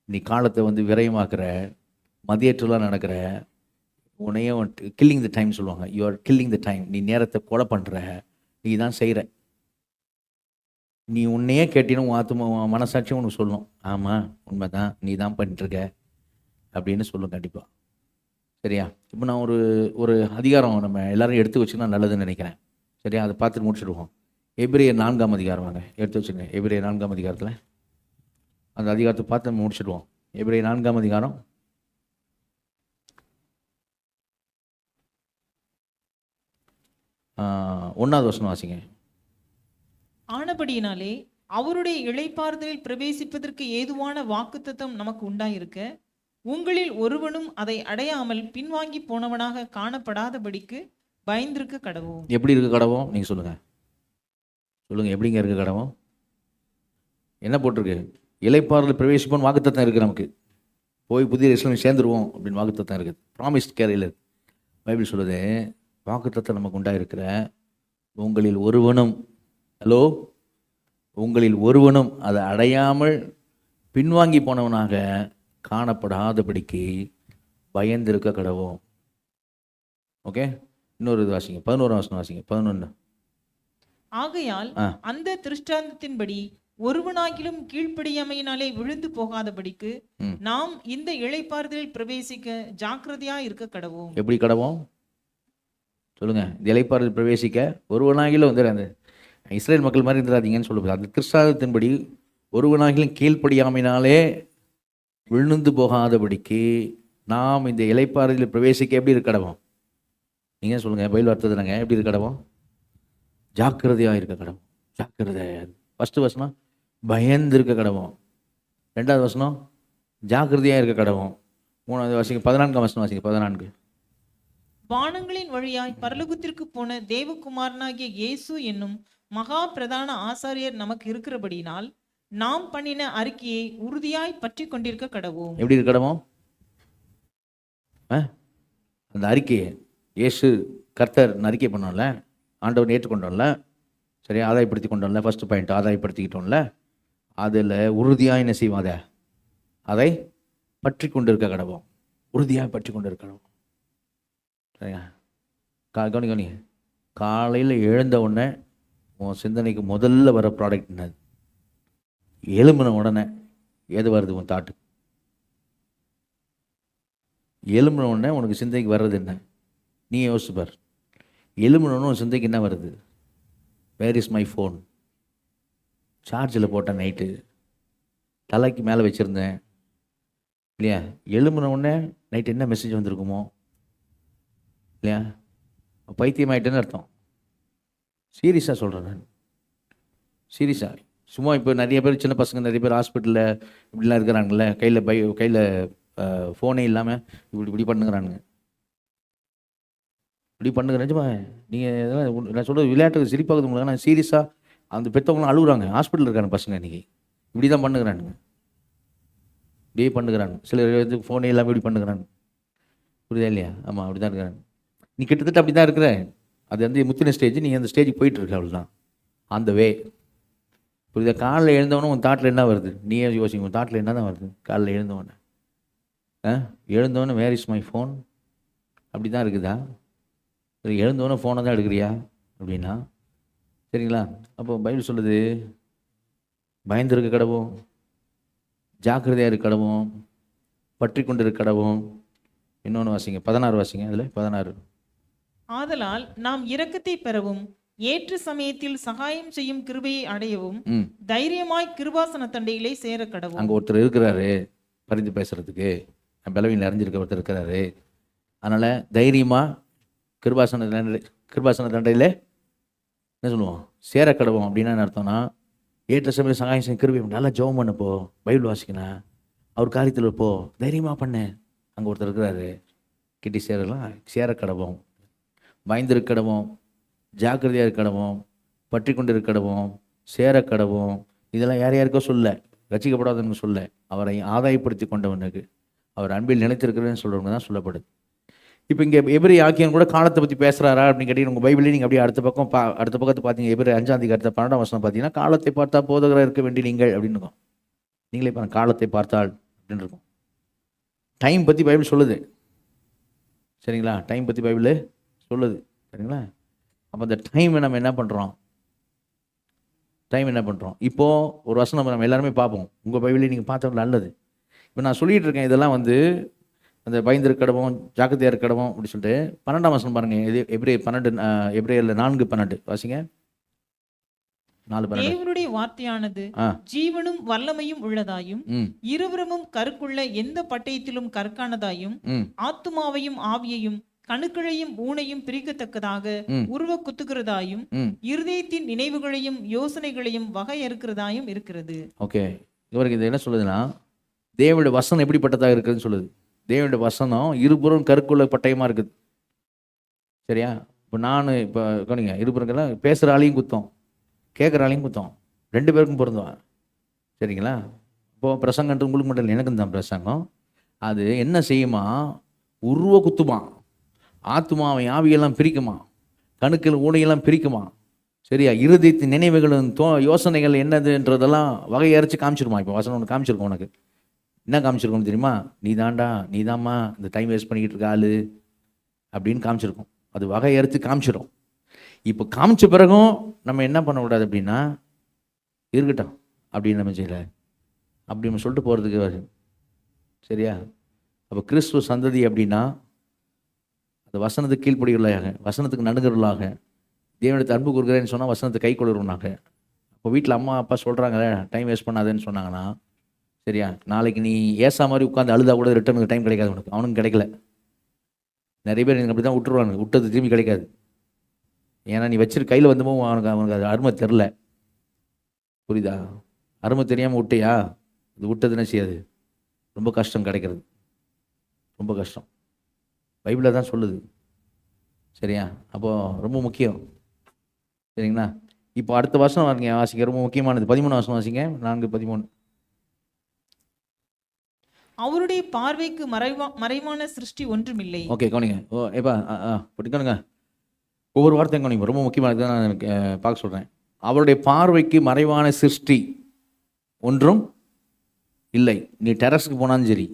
நீ காலத்தை வந்து விரயமாக்குற, மதியற்றலாம் நடக்கிற, உன்னையே கில்லிங் த டைம் சொல்லுவாங்க. You are killing the time. நீ நேரத்தை கொலை பண்ணுற, நீ தான் செய்கிற. நீ உன்னையே கேட்டினா உன் ஆத்மா, மனசாட்சியும் உனக்கு சொல்லும், ஆமாம் உண்மை தான், நீ தான் பண்ணிட்டுருக்க அப்படின்னு சொல்லும் கண்டிப்பாக. சரியா? இப்போ நான் ஒரு அதிகாரம் நம்ம எல்லோரும் எடுத்து வச்சுன்னா நல்லதுன்னு நினைக்கிறேன். சரியா? அதை பார்த்துட்டு முடிச்சுடுவோம். எபிரேயர் 4ஆம் அதிகாரம் வாங்க, எடுத்து வச்சுங்க. எபிரேயர் 4ஆம் அதிகாரத்தில் அந்த அதிகாரத்தை பார்த்து நம்ம முடிச்சுடுவோம். எபிரேயர் 4ஆம் அதிகாரம் 1வது வசனம் வாசிங்க. ஆனபடியினாலே அவருடைய இளைப்பாறுதலில் பிரவேசிப்பதற்கு ஏதுவான வாக்குத்தத்தம் நமக்கு உண்டாயிருக்க, உங்களில் ஒருவனும் அதை அடையாமல் பின்வாங்கி போனவனாக காணப்படாதபடிக்கு பயந்திருக்க கடவோம். எப்படி இருக்க கடவோம்? நீங்கள் சொல்லுங்கள். எப்படிங்க இருக்க கடவோம்? என்ன போட்டிருக்கு? இளைப்பாறுதல் பிரவேசிப்போன்னு வாக்குத்தத்தம் இருக்குது. நமக்கு போய் புதிய எருசலேம் சேர்ந்துருவோம் அப்படின்னு வாக்குத்தத்தம் இருக்குது. ப்ராமிஸ்ட் கேரியில் இருக்குது. பைபிள் சொல்லுது, வாக்குத்தத்தம் நமக்கு உண்டாயிருக்கிற உங்களில் ஒருவனும், ஹலோ, உங்களில் ஒருவனும் அதை அடையாமல் பின்வாங்கி போனவனாக காணப்படாதபடிக்கு பயந்திருக்க கடவோம். ஓகே? இன்னொரு இது வாசிங்க, 11 வசனம் வாசிங்க, 11. ஆகையால் ஆ அந்த திருஷ்டாந்தத்தின்படி ஒருவனாகிலும் கீழ்ப்படியாமையினாலே விழுந்து போகாதபடிக்கு ம் நாம் இந்த இளைப்பாறுதலில் பிரவேசிக்க ஜாக்கிரதையா இருக்க கடவோம். எப்படி கடவோம் சொல்லுங்க? இந்த இளைப்பாறுதல் பிரவேசிக்க ஒருவனாகிலும் வந்து அந்த இஸ்ரேல் மக்கள் மாதிரி இருந்துடாதீங்கன்னு சொல்லுவது. அந்த கிறிஸ்தாவத்தின்படி ஒருவனாகிலும் கீழ்ப்படியாமையினாலே விழுந்து போகாதபடிக்கு நாம் இந்த இளைப்பாறுதலில் பிரவேசிக்க எப்படி இருக்க கடவோம்? நீங்கள் சொல்லுங்கள், பைபிள் அர்த்தத்துலங்க எப்படி இருக்க கடவோம்? ஜாக்கிரதையாக இருக்க கடவோம். ஜாக்கிரதையாக. ஃபஸ்ட்டு வசனம் பயந்து இருக்க கடவோம். 2வது வசனம் ஜாக்கிரதையாக இருக்க கடவோம். 3வது வாசிங்க, 14ஆம் வசனம் வாசிங்க, 14. வானங்களின் வழியாய் பரலோகத்திற்கு போன தேவகுமாரனாகிய இயேசு என்னும் மகா பிரதான ஆசாரியர் நமக்கு இருக்கிறபடியினால் நாம் பண்ணின அறிக்கையை உறுதியாய் பற்றி கொண்டிருக்க கடவோம். எப்படி இருக்க கடவோம்? அந்த அறிக்கையை இயேசு கர்த்தர் அறிக்கை பண்ணோம்ல, ஆண்டவர் ஏற்றுக்கொண்டோம்ல, சரியா ஆதாயப்படுத்தி கொண்டோம்ல. First point ஆதாயப்படுத்திக்கிட்டோம்ல. அதில் உறுதியாக என்ன செய்வோம்? அதை பற்றி கொண்டு இருக்க கடவோம். உறுதியாக பற்றி கொண்டு இருக்க கடவோம். சரியா? கவனி காலையில் எழுந்த உடனே உன் சிந்தனைக்கு முதல்ல வர ப்ராடக்ட் என்னது? எலும்பின உடனே எது வருது உன் தாட்டு? எலும்பின உடனே உனக்கு சிந்தைக்கு வர்றது என்ன? நீ யோசிப்பார். எலும்பின உடனே உன் சிந்தைக்கு என்ன வருது? Where is my phone? சார்ஜில் போட்டேன் நைட்டு, தலைக்கு மேலே வச்சுருந்தேன் இல்லையா? எலும்பின உடனே நைட்டு என்ன மெசேஜ் வந்திருக்குமோ இல்லையா? பைத்தியம் ஆகிட்டேன்னு அர்த்தம். சீரியஸாக சொல்கிறேன் நான், சீரியஸாக. சும்மா இப்போ நிறைய பேர், சின்ன பசங்க நிறைய பேர் ஹாஸ்பிட்டலில் இப்படிலாம் இருக்கிறாங்கல்ல, கையில் ஃபோனே இல்லாமல் இப்படி பண்ணுங்கிறானுங்க. இப்படி பண்ணுங்கிறேன்ப்பா. நீங்கள் இதெல்லாம் நான் சொல்கிறது விளையாட்டுக்கு சிரிப்பாகுது உங்களுக்கு. நான் சீரியஸாக அந்த பெற்றவங்களாம் அழுகுறாங்க. ஹாஸ்பிட்டலில் இருக்காங்க பசங்க இன்றைக்கி. இப்படி தான் பண்ணுங்கிறானுங்க, இப்படியே பண்ணுகிறாங்க. சிலர் வந்து ஃபோனே இல்லாமல் இப்படி பண்ணுகிறாங்க. புரியுதா இல்லையா? ஆமாம், அப்படி தான் இருக்கிறாங்க. நீ கிட்டத்தட்ட அப்படி தான் இருக்கிற. அது வந்து முத்தின ஸ்டேஜ், நீ அந்த ஸ்டேஜுக்கு போயிட்டுருக்க, அவ்வளோதான். அந்த வே புரியுதா? காலையில் எழுந்தவொன்னே உன் தாட்டில் என்ன வருது? நீயே யோசிங்க, உன் தாட்டில் என்ன தான் வருது காலையில் எழுந்தவொன்னே? எழுந்தவொன்னே வேர் இஸ் மை ஃபோன் அப்படி தான் இருக்குதா? சரி, எழுந்தவொன்னே ஃபோனை தான் எடுக்கிறியா அப்படின்னா? சரிங்களா? அப்போ பைபிள் சொல்லுது பயந்து இருக்க கடவும், ஜாக்கிரதையாக இருக்க கடவும், பற்றி கொண்டு இருக்க கடவும். இன்னொன்று வாசிங்க, 16 வாசிங்க. அதில் 16. ஆதலால் நாம் இரக்கத்தை பெறவும் ஏற்ற சமயத்தில் சகாயம் செய்யும் கிருபையை அடையவும் தைரியமாய் கிருபாசன தண்டையிலே சேர கடவும். அங்கே ஒருத்தர் இருக்கிறாரு பரிந்து பேசுறதுக்கு, பலவீனம் அறிஞ்சிருக்க ஒருத்தர் இருக்கிறாரு. அதனால் தைரியமாக கிருபாசன தண்டையில் என்ன சொல்லுவோம்? சேர கடவோம். அப்படின்னா என்ன அர்த்தம்னா, ஏற்ற சமயம் சகாயம் செய்யும் கிருபை. நல்லா ஜெபம் பண்ணப்போ, பைபிள் வாசிக்கணும், அவர் காரியத்தில் போ, தைரியமாக பண்ணு. அங்கே ஒருத்தர் இருக்கிறாரு, கிட்டி சேர கடவோம். பயந்திருக்கடவும், ஜாக்கிரதையாக இருக்கடவும், பற்றி கொண்டு இருக்கடவும், சேர கடவும். இதெல்லாம் யார் யாருக்கோ சொல்ல, ரசிக்கப்படாதவங்க சொல்ல, அவரை ஆதாயப்படுத்தி கொண்டவனுக்கு, அவர் அன்பில் நினைத்திருக்கிறேன்னு சொல்கிறவங்க தான் சொல்லப்படுது. இப்போ இங்கே எபிரேய ஆக்கியன் கூட காலத்தை பற்றி பேசுகிறாரா அப்படின்னு கேட்டீங்கன்னா, உங்கள் பைபிளே நீங்கள் அப்படியே அடுத்த பக்கத்தை பார்த்தீங்க, எபிரேய 5ஆம் அதிகாரத்தை 12ஆம் வசனம் பார்த்தீங்கன்னா, காலத்தை பார்த்தா போதகராக இருக்க வேண்டிய நீங்கள் அப்படின்னு இருக்கும். நீங்களே இப்போ காலத்தை பார்த்தால் அப்படின்னு இருக்கும். டைம் பற்றி பைபிள் சொல்லுது, சரிங்களா? டைம் பற்றி பைபிள் சொல்லுது, சரிங்களா? அப்போ அந்த டைமை நம்ம என்ன பண்ணுறோம்? இப்போது ஒரு வசனம் நம்ம எல்லாருமே பார்ப்போம். உங்கள் பைபிளே நீங்கள் பார்த்தவங்க நல்லது. இப்போ நான் சொல்லிகிட்டு இருக்கேன், இதெல்லாம் வந்து அந்த பயந்திருக்கடவும், ஜாக்கிரதையாக இருக்கடவும் அப்படி சொல்லிட்டு 12ஆம் வசனம் பாருங்கள். இது எபிரேயர் 4:12 வாசிங்க. 4:12. தேவனுடைய வார்த்தையானது ஜீவனும் வல்லமையும் உள்ளதாயும் இருபுறமும் கருக்குள்ள எந்த பட்டயத்திலும் கற்கானதாயும் ஆத்துமாவையும் ஆவியையும் கணுக்களையும் ஊனையும் பிரிக்கத்தக்கதாக உருவ குத்துகிறதாயும் இருதயத்தின் நினைவுகளையும் யோசனைகளையும் வகையறுக்கிறதாயும் இருக்கிறது. ஓகே, இவருக்கு இது என்ன சொல்லுதுன்னா, தேவனுடைய வசனம் எப்படிப்பட்டதாக இருக்குதுன்னு சொல்லுது. தேவனுடைய வசனம் இருபுறம் கருக்குள்ள பட்டயமாக இருக்குது, சரியா? இப்போ கவனிங்க, இருபுறங்கெல்லாம் பேசுகிற ஆளையும் குத்தம், கேட்குற ஆளையும் குத்தம், 2 பேருக்கும் பொருந்தும், சரிங்களா? இப்போது பிரசங்கன்றது உங்களுக்கு மட்டும் இல்லை, எனக்கும் தான் பிரசங்கம். அது என்ன செய்யுமா? உருவ குத்துமா, ஆத்துமாவை ஆவியெல்லாம் பிரிக்குமா, கணுக்கள் ஊனையெல்லாம் பிரிக்குமா, சரியா? இருதயத்தின் நினைவுகளும் யோசனைகள் என்னதுன்றதெல்லாம் வகையரைச்சு காமிச்சிருமா. இப்போ வசனம் ஒன்று காமிச்சிருக்கோம். உனக்கு என்ன காமிச்சிருக்கோன்னு தெரியுமா? நீதாம்மா இந்த டைம் வேஸ்ட் பண்ணிக்கிட்டு இருக்க ஆளு அப்படின்னு காமிச்சிருக்கோம். அது வகையறுத்து காமிச்சிடும். இப்போ காமிச்ச பிறகும் நம்ம என்ன பண்ணக்கூடாது அப்படின்னா, இருக்கட்டும் அப்படின்னு நம்ம செய்யல, அப்படி நம்ம சொல்லிட்டு போகிறதுக்கு வரும். சரியா? அப்போ கிறிஸ்துவ சந்ததி அப்படின்னா அந்த வசனத்துக்கு கீழ்ப்படிகளாக, வசனத்துக்கு நடுங்குறவர்களாக, தேவனுக்கு அன்பு கூறுகிறேன்னு சொன்னால் வசனத்தை கை கொள்ளுறவனாக. இப்போ வீட்டில் அம்மா அப்பா சொல்கிறாங்க டைம் வேஸ்ட் பண்ணாதேன்னு சொன்னாங்கன்னா, சரியா, நாளைக்கு நீ ஏசா மாதிரி உட்காந்து அழுதா கூட ரிட்டர்னுக்கு டைம் கிடைக்காது உனக்கு. அவனுக்கு கிடைக்கல. நிறைய பேர் எனக்கு அப்படி தான் விட்டுருவாங்க, விட்டது திரும்பி கிடைக்காது. ஏன்னா நீ வச்சிரு கையில் வந்தமோ அவனுக்கு அது அருமை தெரில. புரியுதா? அருமை தெரியாமல் விட்டியா, அது விட்டதுன்னு செய்யாது, ரொம்ப கஷ்டம் கிடைக்கிறது, ரொம்ப கஷ்டம். பைபிளில் தான் சொல்லுது. சரியா? அப்போது ரொம்ப முக்கியம். சரிங்களா? இப்போ அடுத்த வருஷம் வாசிங்க, ரொம்ப முக்கியமானது. 13 வருஷம் வாசிங்க, 4:13. அவருடைய பார்வைக்கு மறைவான சிருஷ்டி ஒன்றுமில்லை. ஓகே, கவனிங்க. ஏப்பா படிக்கணுங்க. ஒவ்வொரு வார்த்தையும் கவனிங்க, ரொம்ப முக்கியமானது தான் நான் எனக்கு பார்க்க சொல்கிறேன். அவருடைய பார்வைக்கு மறைவான சிருஷ்டி ஒன்றும் இல்லை. நீ டெரஸுக்கு போனாலும் சரி,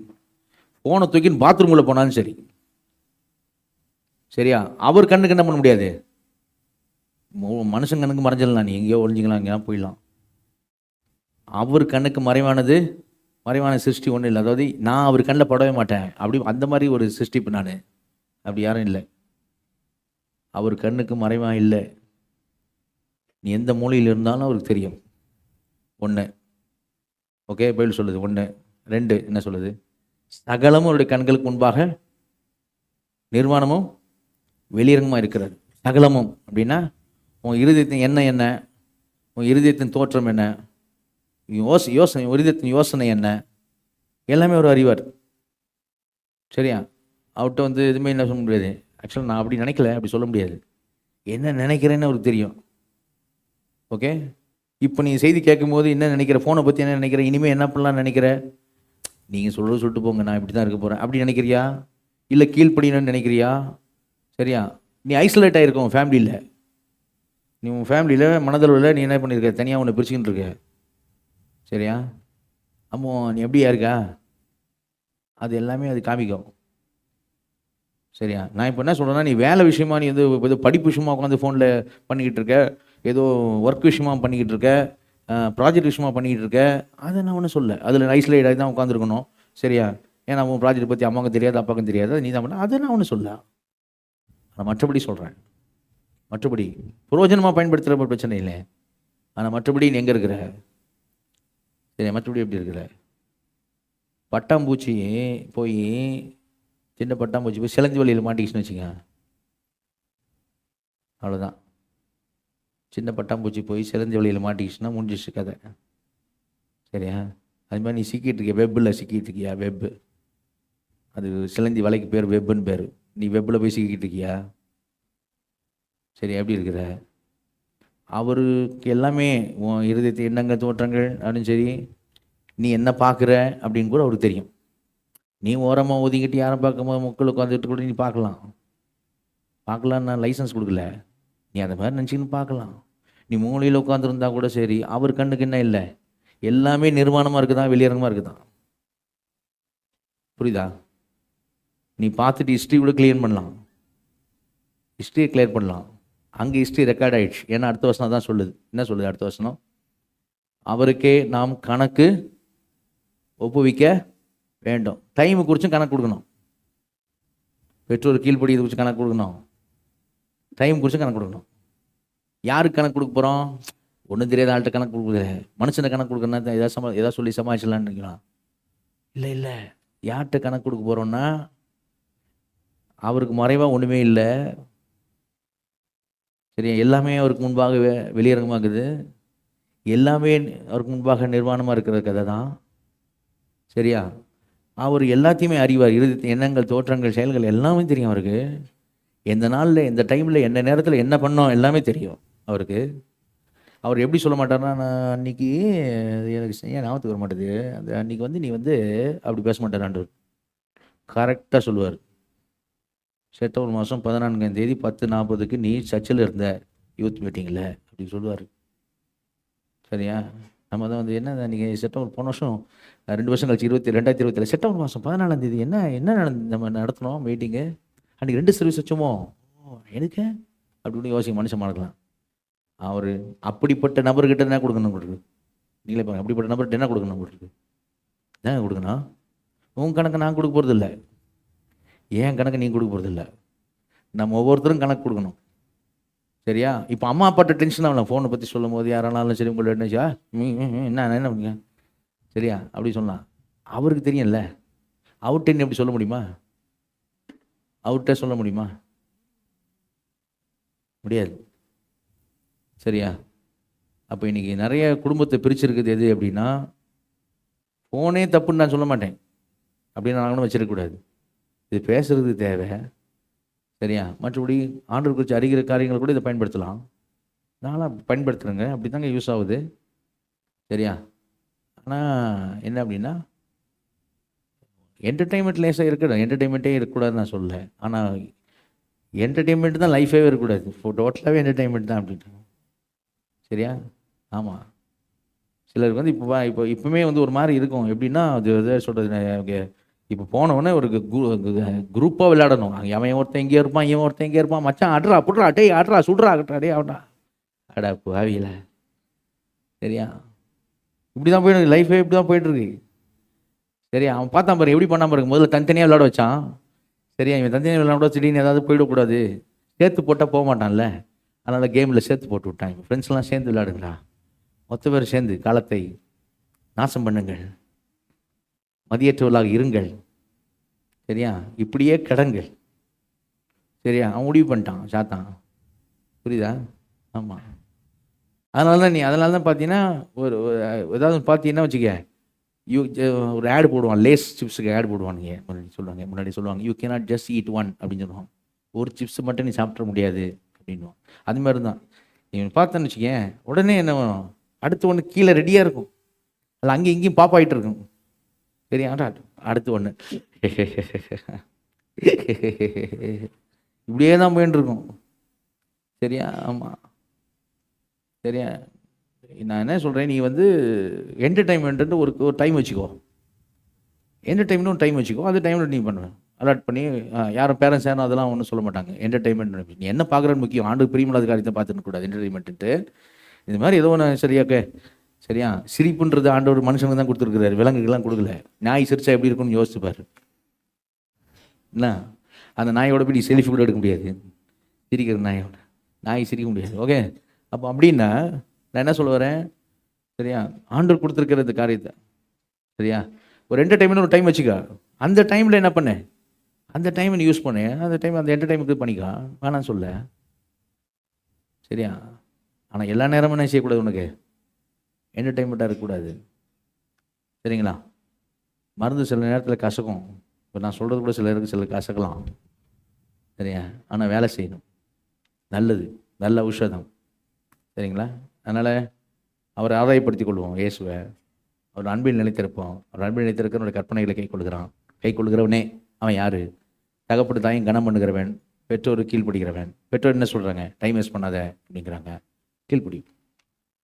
ஃபோனை தூக்கின்னு பாத்ரூம்குள்ளே போனாலும் சரி, சரியா, அவர் கண்ணுக்கு என்ன பண்ண முடியாது. மனுஷன் கண்ணுக்கு மறைஞ்சிடலாம், நீ எங்கேயோ ஒழிஞ்சிக்கலாம், எங்கேயா போயிடலாம். அவர் கண்ணுக்கு மறைவான சிருஷ்டி ஒன்றும் இல்லை. அதாவது நான் அவர் கண்ணில் படவே மாட்டேன் அப்படி அந்த மாதிரி ஒரு சிருஷ்டிப்பு நான். அப்படி யாரும் இல்லை. அவர் கண்ணுக்கு மறைவாக இல்லை. நீ எந்த மூலையில் இருந்தாலும் அவருக்கு தெரியும். 1. ஓகே, பைபிள் சொல்லுது 1. 2 என்ன சொல்லுது? சகலமும் அவருடைய கண்களுக்கு முன்பாக நிர்வாணமும் வெளியரங்கமாக இருக்கிறார். சகலமும் அப்படின்னா உன் இருதயத்தின் எண்ணம் என்ன, உன் இருதயத்தின் தோற்றம் என்ன, யோசனை இருதயத்தின் யோசனை என்ன, எல்லாமே அவர் அறிவார். சரியா? அவர்கிட்ட எதுவுமே என்ன சொல்ல முடியாது. ஆக்சுவலாக நான் அப்படி நினைக்கல, அப்படி சொல்ல முடியாது. என்ன நினைக்கிறேன்னு அவருக்கு தெரியும். ஓகே, இப்போ நீ செய்தி கேட்கும்போது என்ன நினைக்கிற, ஃபோனை பற்றி என்ன நினைக்கிற, இனிமேல் என்ன பண்ணலான்னு நினைக்கிற, நீங்கள் சொல்லிட்டு போங்க, நான் இப்படி தான் இருக்க போகிறேன் அப்படி நினைக்கிறியா, இல்லை கீழ்ப்படியணும்னு நினைக்கிறியா? சரியா? நீ ஐசோலேட் ஆகிருக்க உன் ஃபேமிலியில். நீ உன் ஃபேமிலியில் மனதளவில் நீ என்ன பண்ணியிருக்க, தனியாக உன்னை பிரிச்சுக்கிட்டு இருக்க. சரியா? அம்மோ நீ எப்படியா இருக்கா, அது எல்லாமே அது காமிக்கும். சரியா? நான் இப்போ என்ன சொல்கிறேன்னா, நீ வேலை விஷயமா நீ ஏதோ படிப்பு விஷயமா உட்காந்து ஃபோனில் பண்ணிக்கிட்டு இருக்க, ஏதோ ஒர்க் விஷயமா பண்ணிக்கிட்டு இருக்க, ப்ராஜெக்ட் விஷயமா பண்ணிக்கிட்டு இருக்க, அதை நான் ஒன்றும் சொல்ல. அதில் ஐசோலேட் ஆகி தான் உட்காந்துருக்கணும். சரியா? ஏன்னா உன் ப்ராஜெக்ட் பற்றி அம்மாவுக்கும் தெரியாது அப்பாவுக்கும் தெரியாது, நீ தான் பண்ண, அதை நான் ஒன்றும் சொல்ல. நான் மற்றபடி சொல்கிறேன். மற்றபடி புரோஜனமாக பயன்படுத்துகிற பிரச்சனை இல்லை. ஆனால் மற்றபடி நீ எங்கே இருக்கிற? சரி, மற்றபடி எப்படி இருக்கிற? பட்டாம்பூச்சி போய் சின்ன பட்டாம்பூச்சி போய் சிலந்தி வழியில் மாட்டிக்கிச்சுன்னு வச்சுங்க, அவ்வளோதான். சின்ன பட்டாம்பூச்சி போய் சிலந்தி வழியில் மாட்டிக்கிச்சுன்னா முடிஞ்சிச்சு கதை. சரியா? அது மாதிரி நீ சிக்கிட்டு இருக்கிய, வெப்பில் சிக்கிட்டு இருக்கியா? வெப்பு, அது சிலந்தி வலைக்கு பேர் வெப்புன்னு பேர். நீ வெப்பில் போய் சிக்கிட்டு இருக்கியா? சரி, எப்படி இருக்கிற? அவருக்கு எல்லாமே உன் இருதயத்தை எண்ணங்கள் தோற்றங்கள் அப்படின்னு சரி, நீ என்ன பார்க்குற அப்படின்னு கூட அவருக்கு தெரியும். நீ ஓரமாக ஒதுங்கிட்டு யாரும் பார்க்கும்போது மக்கள் உட்காந்துட்டு கூட நீ பார்க்கலான்னு நான் லைசன்ஸ் கொடுக்கல. நீ அந்த மாதிரி நினச்சிக்கின்னு பார்க்கலாம். நீ மூலையில் உட்காந்துருந்தா கூட சரி, அவர் கண்ணுக்கு என்ன இல்லை, எல்லாமே நிர்வாணமாக இருக்குதான், வெளியரங்கமாக இருக்குதான். புரியுதா? நீ பார்த்துட்டு ஹிஸ்ட்ரி கூட கிளியர் பண்ணலாம், ஹிஸ்ட்ரியை கிளியர் பண்ணலாம். அங்கே ஹிஸ்ட்ரி ரெக்கார்ட் ஆகிடுச்சு. ஏன்னா அடுத்த வருஷம் தான் சொல்லுது. என்ன சொல்லுது அடுத்த வருஷம்? அவருக்கே நாம் கணக்கு ஒப்புவிக்க வேண்டும். டைமு குறிச்சும் கணக்கு கொடுக்கணும். பெற்றோர் கீழ்ப்படியது குறித்து கணக்கு கொடுக்கணும். டைம் குறிச்சும் கணக்கு கொடுக்கணும். யாருக்கு கணக்கு கொடுக்க போகிறோம்? ஒன்றும் தெரியாத ஆள்கிட்ட கணக்கு கொடுக்குறது. மனுஷனை கணக்கு கொடுக்கணும்னா எதாவது சொல்லி சமாளிச்சலான்னு இருக்கலாம். இல்லை, யார்கிட்ட கணக்கு கொடுக்க போகிறோன்னா, அவருக்கு மறைவாக ஒன்றுமே இல்லை. சரியா? எல்லாமே அவருக்கு முன்பாக வெளியரங்கமாகுது. எல்லாமே அவருக்கு முன்பாக நிர்வாணமாக இருக்கிற கதை தான். சரியா? அவர் எல்லாத்தையுமே அறிவார். இறுதி எண்ணங்கள் தோற்றங்கள் செயல்கள் எல்லாமே தெரியும் அவருக்கு. எந்த நாளில் எந்த டைமில் எந்த நேரத்தில் என்ன பண்ணோம் எல்லாமே தெரியும் அவருக்கு. அவர் எப்படி சொல்ல மாட்டார்னா, நான் அன்றைக்கி எனக்கு ஏன் ஞாபகத்துக்கு வர மாட்டேது, அந்த அன்றைக்கி நீ அப்படி பேச மாட்டார். ஆண்டவர் கரெக்டாக சொல்லுவார். செப்டம்பர் மாதம் 14ஆம் தேதி 10:40க்கு நீ சர்ச்சில் இருந்த யூத் மீட்டிங்கில் அப்படி சொல்லுவார். சரியா? நம்ம தான் என்ன அன்றைக்கி செப்டம்பர் போன வருஷம் 2 வருஷம் கழிச்சு 2020 செப்டம்பர் மாதம் 14ஆம் தேதி என்ன நம்ம நடத்தினோம் மீட்டிங்கு. அன்றைக்கி 2 சர்வீஸ் வச்சோமோ, எனக்கு அப்படின்னு யோசிக்க மனுஷன் இருக்கலாம். அவர் அப்படிப்பட்ட நபர்கிட்ட என்ன கொடுக்கணும் இருக்குது? நீங்களே பாருங்க, அப்படிப்பட்ட நபர்கிட்ட என்ன கொடுக்கணும் இருக்குது? என்ன கொடுக்கணும்? உன் கணக்கு நான் கொடுக்க போகிறது இல்லை, ஏன் கணக்கு நீ கொடுக்க போகிறது இல்லை. நம்ம ஒவ்வொருத்தரும் கணக்கு கொடுக்கணும். சரியா? இப்போ அம்மா அப்பாட்ட டென்ஷன் ஆகலாம் ஃபோனை பற்றி சொல்லும் போது. யாரானாலும் சரி உங்களை என்னச்சா என்ன என்ன பண்ணுங்க, சரியா அப்படி சொல்லலாம். அவருக்கு தெரியும்ல, அவர்கிட்ட எப்படி சொல்ல முடியுமா? அவர்கிட்ட சொல்ல முடியுமா? முடியாது. சரியா? அப்போ இன்றைக்கி நிறைய குடும்பத்தை பிரிச்சிருக்குது எது அப்படின்னா, ஃபோனே தப்புன்னு நான் சொல்ல மாட்டேன், அப்படின்னு நாங்களும் வச்சிருக்கக்கூடாது. இது பேசுறது தேவை. சரியா? மற்றபடி ஆண்டவர் குறித்து அறிகிற காரியங்கள் கூட இதை பயன்படுத்தலாம். நான்லாம் பயன்படுத்துகிறேங்க, அப்படி தாங்க யூஸ் ஆகுது. சரியா? ஆனால் என்ன அப்படின்னா, என்டர்டெயின்மெண்ட் லேசாக இருக்கணும், என்டர்டெயின்மெண்ட்டே இருக்கக்கூடாதுன்னு நான் சொல்லலை. ஆனால் என்டர்டெயின்மெண்ட் தான் லைஃபே இருக்கக்கூடாது, டோட்டலாகவே என்டர்டெயின்மெண்ட் தான் அப்படின்ட்டு. சரியா? ஆமாம். சிலருக்கு வந்து இப்போவுமே வந்து ஒரு மாதிரி இருக்கும். எப்படின்னா, அது எதை சொல்கிறது, இப்போ போனவுடனே ஒரு குரூப்பாக விளையாடணும். அவன் ஒருத்தன் இங்கே இருப்பான், இவன் ஒருத்தன் இங்கே இருப்பான். மச்சான் அட்ரா புட்றா, டேய் அட்ரா சுட்றா டே அவனா அடா பாவியில. சரியா? இப்படி தான் போயிட்டு லைஃபே இப்படி தான் போயிட்டுருக்கு. சரியா? அவன் பார்த்தான் பாரு எப்படி பண்ணாமல் இருக்கு. முதல்ல தனித்தனியாக விளையாட வச்சான். சரியா? இவன் தனித்தனியாக விளையாட திடீர்னு ஏதாவது போயிடக்கூடாது, சேர்த்து போட்டால் போக மாட்டான்ல, அதனால் கேமில் சேர்த்து போட்டு விட்டான். இப்போ ஃப்ரெண்ட்ஸ்லாம் சேர்ந்து விளையாடுங்களா, மொத்த பேர் சேர்ந்து காலத்தை நாசம் பண்ணுங்கள், மதியற்றவர்களாக இருங்கள். சரியா? இப்படியே கடங்கள். சரியா? அவன் முடிவு பண்ணிட்டான் சாத்தான். புரியுதா? ஆமாம். அதனால தான் பார்த்தீங்கன்னா, ஒரு ஏதாவது பார்த்தீங்கன்னா வச்சுக்க, ஒரு ஆடு போடுவான், லேஸ் சிப்ஸுக்கு ஆடு போடுவானுங்க. முன்னாடி சொல்லுவாங்க you cannot just eat one அப்படின்னு சொல்லுவான். ஒரு சிப்ஸ் மட்டும் நீ சாப்பிட முடியாது அப்படின்வான். அது மாதிரி தான் இவன் பார்த்தேன்னு வச்சுக்கேன், உடனே என்ன அடுத்து ஒன்று கீழே ரெடியாக இருக்கும், அதில் அங்கேயும் இங்கேயும் பாப்பாயிட்டு இருக்கும். சரியா? அடுத்து ஒன்று இப்படியே தான் போயின்னு இருக்கும். சரியா? ஆமாம். சரியா? நான் என்ன சொல்கிறேன், நீ வந்து என்டர்டைன்மெண்ட்டு ஒரு டைம் வச்சுக்கோ, என்டர்டைன்மெண்ட் ஒரு டைம் வச்சுக்கோ, அந்த டைமில் நீ பண்ணுவேன் அலாட் பண்ணி. யாரும் பேரண்ட்ஸ் யாரும் அதெல்லாம் ஒன்றும் சொல்ல மாட்டாங்க. என்டர்டைன்மெண்ட் நீ என்ன பார்க்குறன்னு முக்கியம், ஆண்டு பிரியமில்லாத காரியத்தை பார்த்துக்க கூடாது. என்டர்டைன்மெண்ட்டு இது மாதிரி ஏதோ ஒன்று. சரியாக்கே? சரியா? சிரிப்புன்றது ஆண்டவர் மனுஷனுக்கு தான் கொடுத்துருக்குறாரு, விலங்குகள்லாம் கொடுக்கல. நாய் சிரிச்சா எப்படி இருக்குன்னு யோசிச்சுப்பார். என்ன, அந்த நாயோட போய் நீ செல்ஃபி கூட எடுக்க முடியாது, சிரிக்கிற நாய் சிரிக்க முடியாது. ஓகே? அப்போ அப்படின்னா நான் என்ன சொல்ல வரேன், சரியா, ஆண்டவர் கொடுத்துருக்கிற இந்த காரியத்தை, சரியா, ஒரு என்டர்டைன்மெண்ட் ஒரு டைம் வச்சுக்கா. அந்த டைமில் என்ன பண்ண, அந்த டைமை நீ யூஸ் பண்ணு, அந்த டைம் அந்த என்டர்டைன்மெண்ட் பண்ணிக்கா, வேணான்னு சொல்ல. சரியா? ஆனால் எல்லா நேரமும் என்ன செய்யக்கூடாது, உனக்கு என்டர்டைன்மெண்ட்டாக இருக்கக்கூடாது. சரிங்களா? மருந்து சில நேரத்தில் கசக்கும். இப்போ நான் சொல்கிறது கூட சிலருக்கு சில கசக்கலாம். சரியா? ஆனால் வேலை செய்யணும், நல்லது, நல்ல ஔஷதம். சரிங்களா? அதனால் அவரை ஆதாயப்படுத்திக் கொள்வோம். இயேசுவை அவர் அன்பில் நிலைத்திருப்போம். அவர் அன்பில் நிலைத்திருக்கிற கற்பனைகளை கை கொள்கிறவனே அவன் யார்? தகப்பட்டு தாயும் கனம் பண்ணுகிறவன், பெற்றோரு கீழ்பிடிக்கிறவன். பெற்றோர் என்ன சொல்கிறாங்க, டைம் வேஸ்ட் பண்ணாத அப்படிங்கிறாங்க, கீழ்பிடி.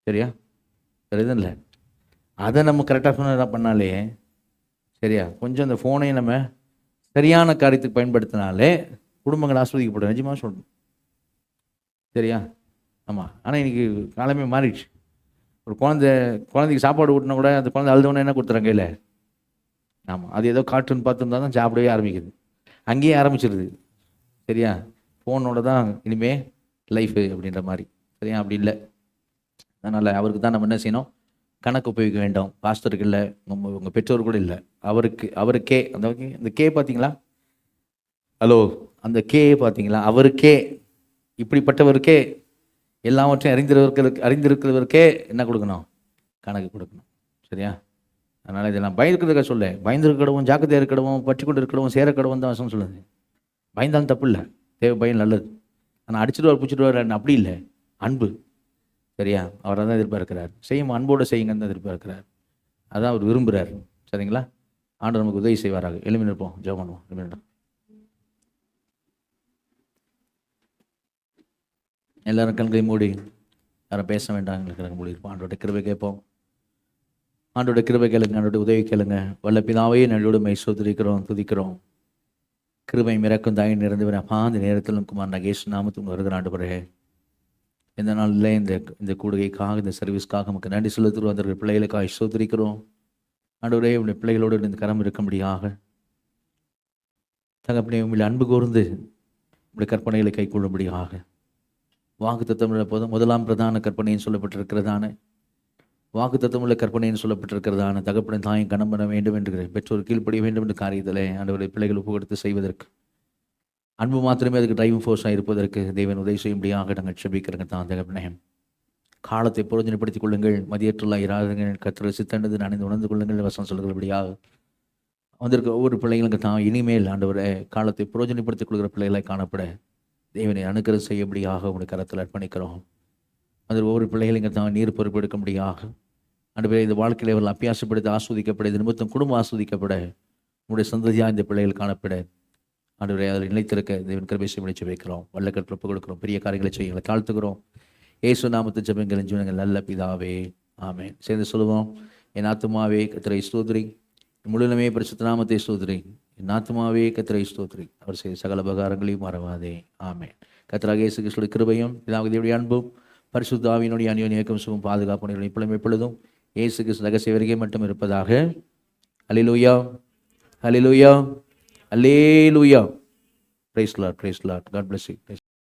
சரியா? வேறு எதுவும் இல்லை. அதை நம்ம கரெக்டாக பண்ணாலே, சரியா, கொஞ்சம் அந்த ஃபோனையும் நம்ம சரியான காரியத்துக்கு பயன்படுத்தினாலே குடும்பங்கள் ஆஸ்வதிக்கப்படும். நிஜமாக சொல்லணும். சரியா? ஆமாம். ஆனால் இன்றைக்கி காலமே மாறிடுச்சு. ஒரு குழந்தைக்கு சாப்பாடு ஊட்டினா கூட அந்த குழந்தை அழுதவொன்னே என்ன கொடுத்துறாங்க கையில்? ஆமாம், அது ஏதோ கார்ட்டூன் பார்த்துருந்தா தான் சாப்பிடவே ஆரம்பிக்குது, அங்கேயே ஆரம்பிச்சிருது. சரியா? ஃபோனோட தான் இனிமே லைஃபு அப்படின்ற மாதிரி. சரியா? அப்படி இல்லை. அதனால் அவருக்கு தான் நம்ம என்ன செய்யணும், கணக்கு உபயோகிக்க வேண்டாம். பாஸ்டருக்கு இல்லை, உங்கள் பெற்றோர் கூட இல்லை, அவருக்கே அந்த கே பார்த்தீங்களா? ஹலோ, அந்த கே பார்த்தீங்களா? அவருக்கே, இப்படிப்பட்டவருக்கே, எல்லாவற்றையும் அறிந்திருக்கிறவருக்கே என்ன கொடுக்கணும், கணக்கு கொடுக்கணும். சரியா? அதனால் இதெல்லாம் பயந்துக்கிறதுக்காக சொல்ல, பயந்துருக்கிடவும், ஜாக்கிரதையாக இருக்கடவும், பற்றி கொண்டு இருக்கடவும், சேரக்கடவும் தான் வசம் சொல்லுது. பயந்தாலும் தப்பு இல்லை, தேவை பயம் நல்லது. ஆனால் அடிச்சுட்டு பிடிச்சிட்டு அப்படி இல்லை, அன்பு. சரியா? அவரை தான் எதிர்பார்க்கிறார். செய்யும் அன்போடு செய்யுங்கன்னு தான் எதிர்பார்க்கிறார். அதான் அவர் விரும்புகிறார். சரிங்களா? ஆண்டவர் நமக்கு உதவி செய்வாராக. எழுப்பி நிற்போம், ஜெபம் பண்ணுவோம். எழுப்பி எல்லாரும் கண்களை மூடி, யாரும் பேச வேண்டாம், எங்களுக்கு மூடி இருப்போம். ஆண்டோட கிருபை கேட்போம். ஆண்டோட கிருபை கேளுங்க, ஆண்டோட உதவி கேளுங்க. வல்ல பிதாவே, நல்லோடு மை சோதரிக்கிறோம், துதிக்கிறோம். கிருபை இறக்கம் தாய் நிறைந்தவர் அப்பா அந்த நேரத்திலும் குமார் நகேஷ் நாமத்துக்கு வருகிற ஆண்டவரே, இந்த நாளில் இந்த கூடுகைக்காக இந்த சர்வீஸ்க்காக நமக்கு நன்றி செலுத்துகிறோம். அந்த பிள்ளைகளுக்காக ஸ்தோத்திரிக்கிறோம். ஆண்டவரே, உடைய பிள்ளைகளோடு இந்த கரம் இருக்கும்படியாக தகப்பனே உண்மையில் அன்பு கூர்ந்து உடைய கற்பனைகளை கைக்கொள்ளும்படியாக வாக்குத்தத்தமுள்ள போதும் முதலாம் பிரதான கற்பனைன்னு சொல்லப்பட்டிருக்கிறதான வாக்குத்தத்தமுள்ள கற்பனைன்னு சொல்லப்பட்டிருக்கிறதான தகப்பனை தாயும் கனம் பண்ண வேண்டும் என்று பெற்றோர் கீழ்ப்படிய வேண்டும் என்று காரியத்திலே ஆண்டவரை பிள்ளைகள் ஒப்பு கொடுத்து செய்வதற்கு அன்பு மாத்திரமே அதுக்கு டிரைவிங் ஃபோர்ஸாக இருப்பதற்கு தேவன் உதவி செய்யும்படியாக நாங்கள் செபிக்கிறங்க தான் தகப்பனே. காலத்தை பிரயோஜனப்படுத்திக் கொள்ளுங்கள், மதியற்றுள்ள இராதுங்கள், கத்திர சித்தண்டது நனைந்து உணர்ந்து கொள்ளுங்கள் வசனம் சொல்கிறபடியாக வந்திருக்க ஒவ்வொரு பிள்ளைகளுக்கு தான் இனிமேல் ஆண்டவரை காலத்தை பிரயோஜனப்படுத்திக் கொள்கிற பிள்ளைகளாய் காணப்பட தேவனை அனுக்கிரம் செய்யும்படியாக உங்களுடைய கரத்தில் அர்ப்பணிக்கிறோம். அதில் ஒவ்வொரு பிள்ளைகளுக்கு தான் நீர் பொறுப்பெடுக்கும்படியாக ஆண்டவரே, இந்த வாழ்க்கையில் அவர்கள் அபியாசப்படுத்தி ஆஸ்வதிக்கப்பட, இது நிமித்தம் குடும்பம் ஆஸ்வதிக்கப்பட, உங்களுடைய சந்ததியாக இந்த பிள்ளைகள் காணப்பட ஆண்டவரே அதில் நிலைத்திருக்க தேவன் கிருபை செய்ய வைக்கிறோம். வல்லக்கற்று ஒப்புக் கொடுக்கிறோம். பெரிய காரியங்களை செய்யுங்களை தாழ்த்துக்கிறோம். இயேசு நாமத்து ஜெபங்கள் ஜீவனங்கள் நல்ல பிதாவே, ஆமென். சேர்ந்து சொல்லுவோம். என் ஆத்துமாவே கர்த்தரை ஸ்தோத்திரி, முழுமே பரிசுத்த நாமத்தை ஸ்தோத்திரி, என் ஆத்துமாவே கர்த்தரை ஸ்தோத்திரி, அவர் செய்த சகல உபகாரங்களையும் மறவாதே. ஆமென். கர்த்தராகிய இயேசு கிறிஸ்துவின் கிருபையும் பிதாவுடைய அன்பும் பரிசுத்த ஆவியினுடைய அந்யோன்ய இயக்கம் சுகம் பாதுகாப்பு இப்பொழுதும் எப்பொழுதும் இயேசு கிறிஸ்து ரகசிய வருகை மட்டும் இருப்பதாக. Hallelujah, hallelujah, hallelujah. Praise Lord, praise Lord. God bless you.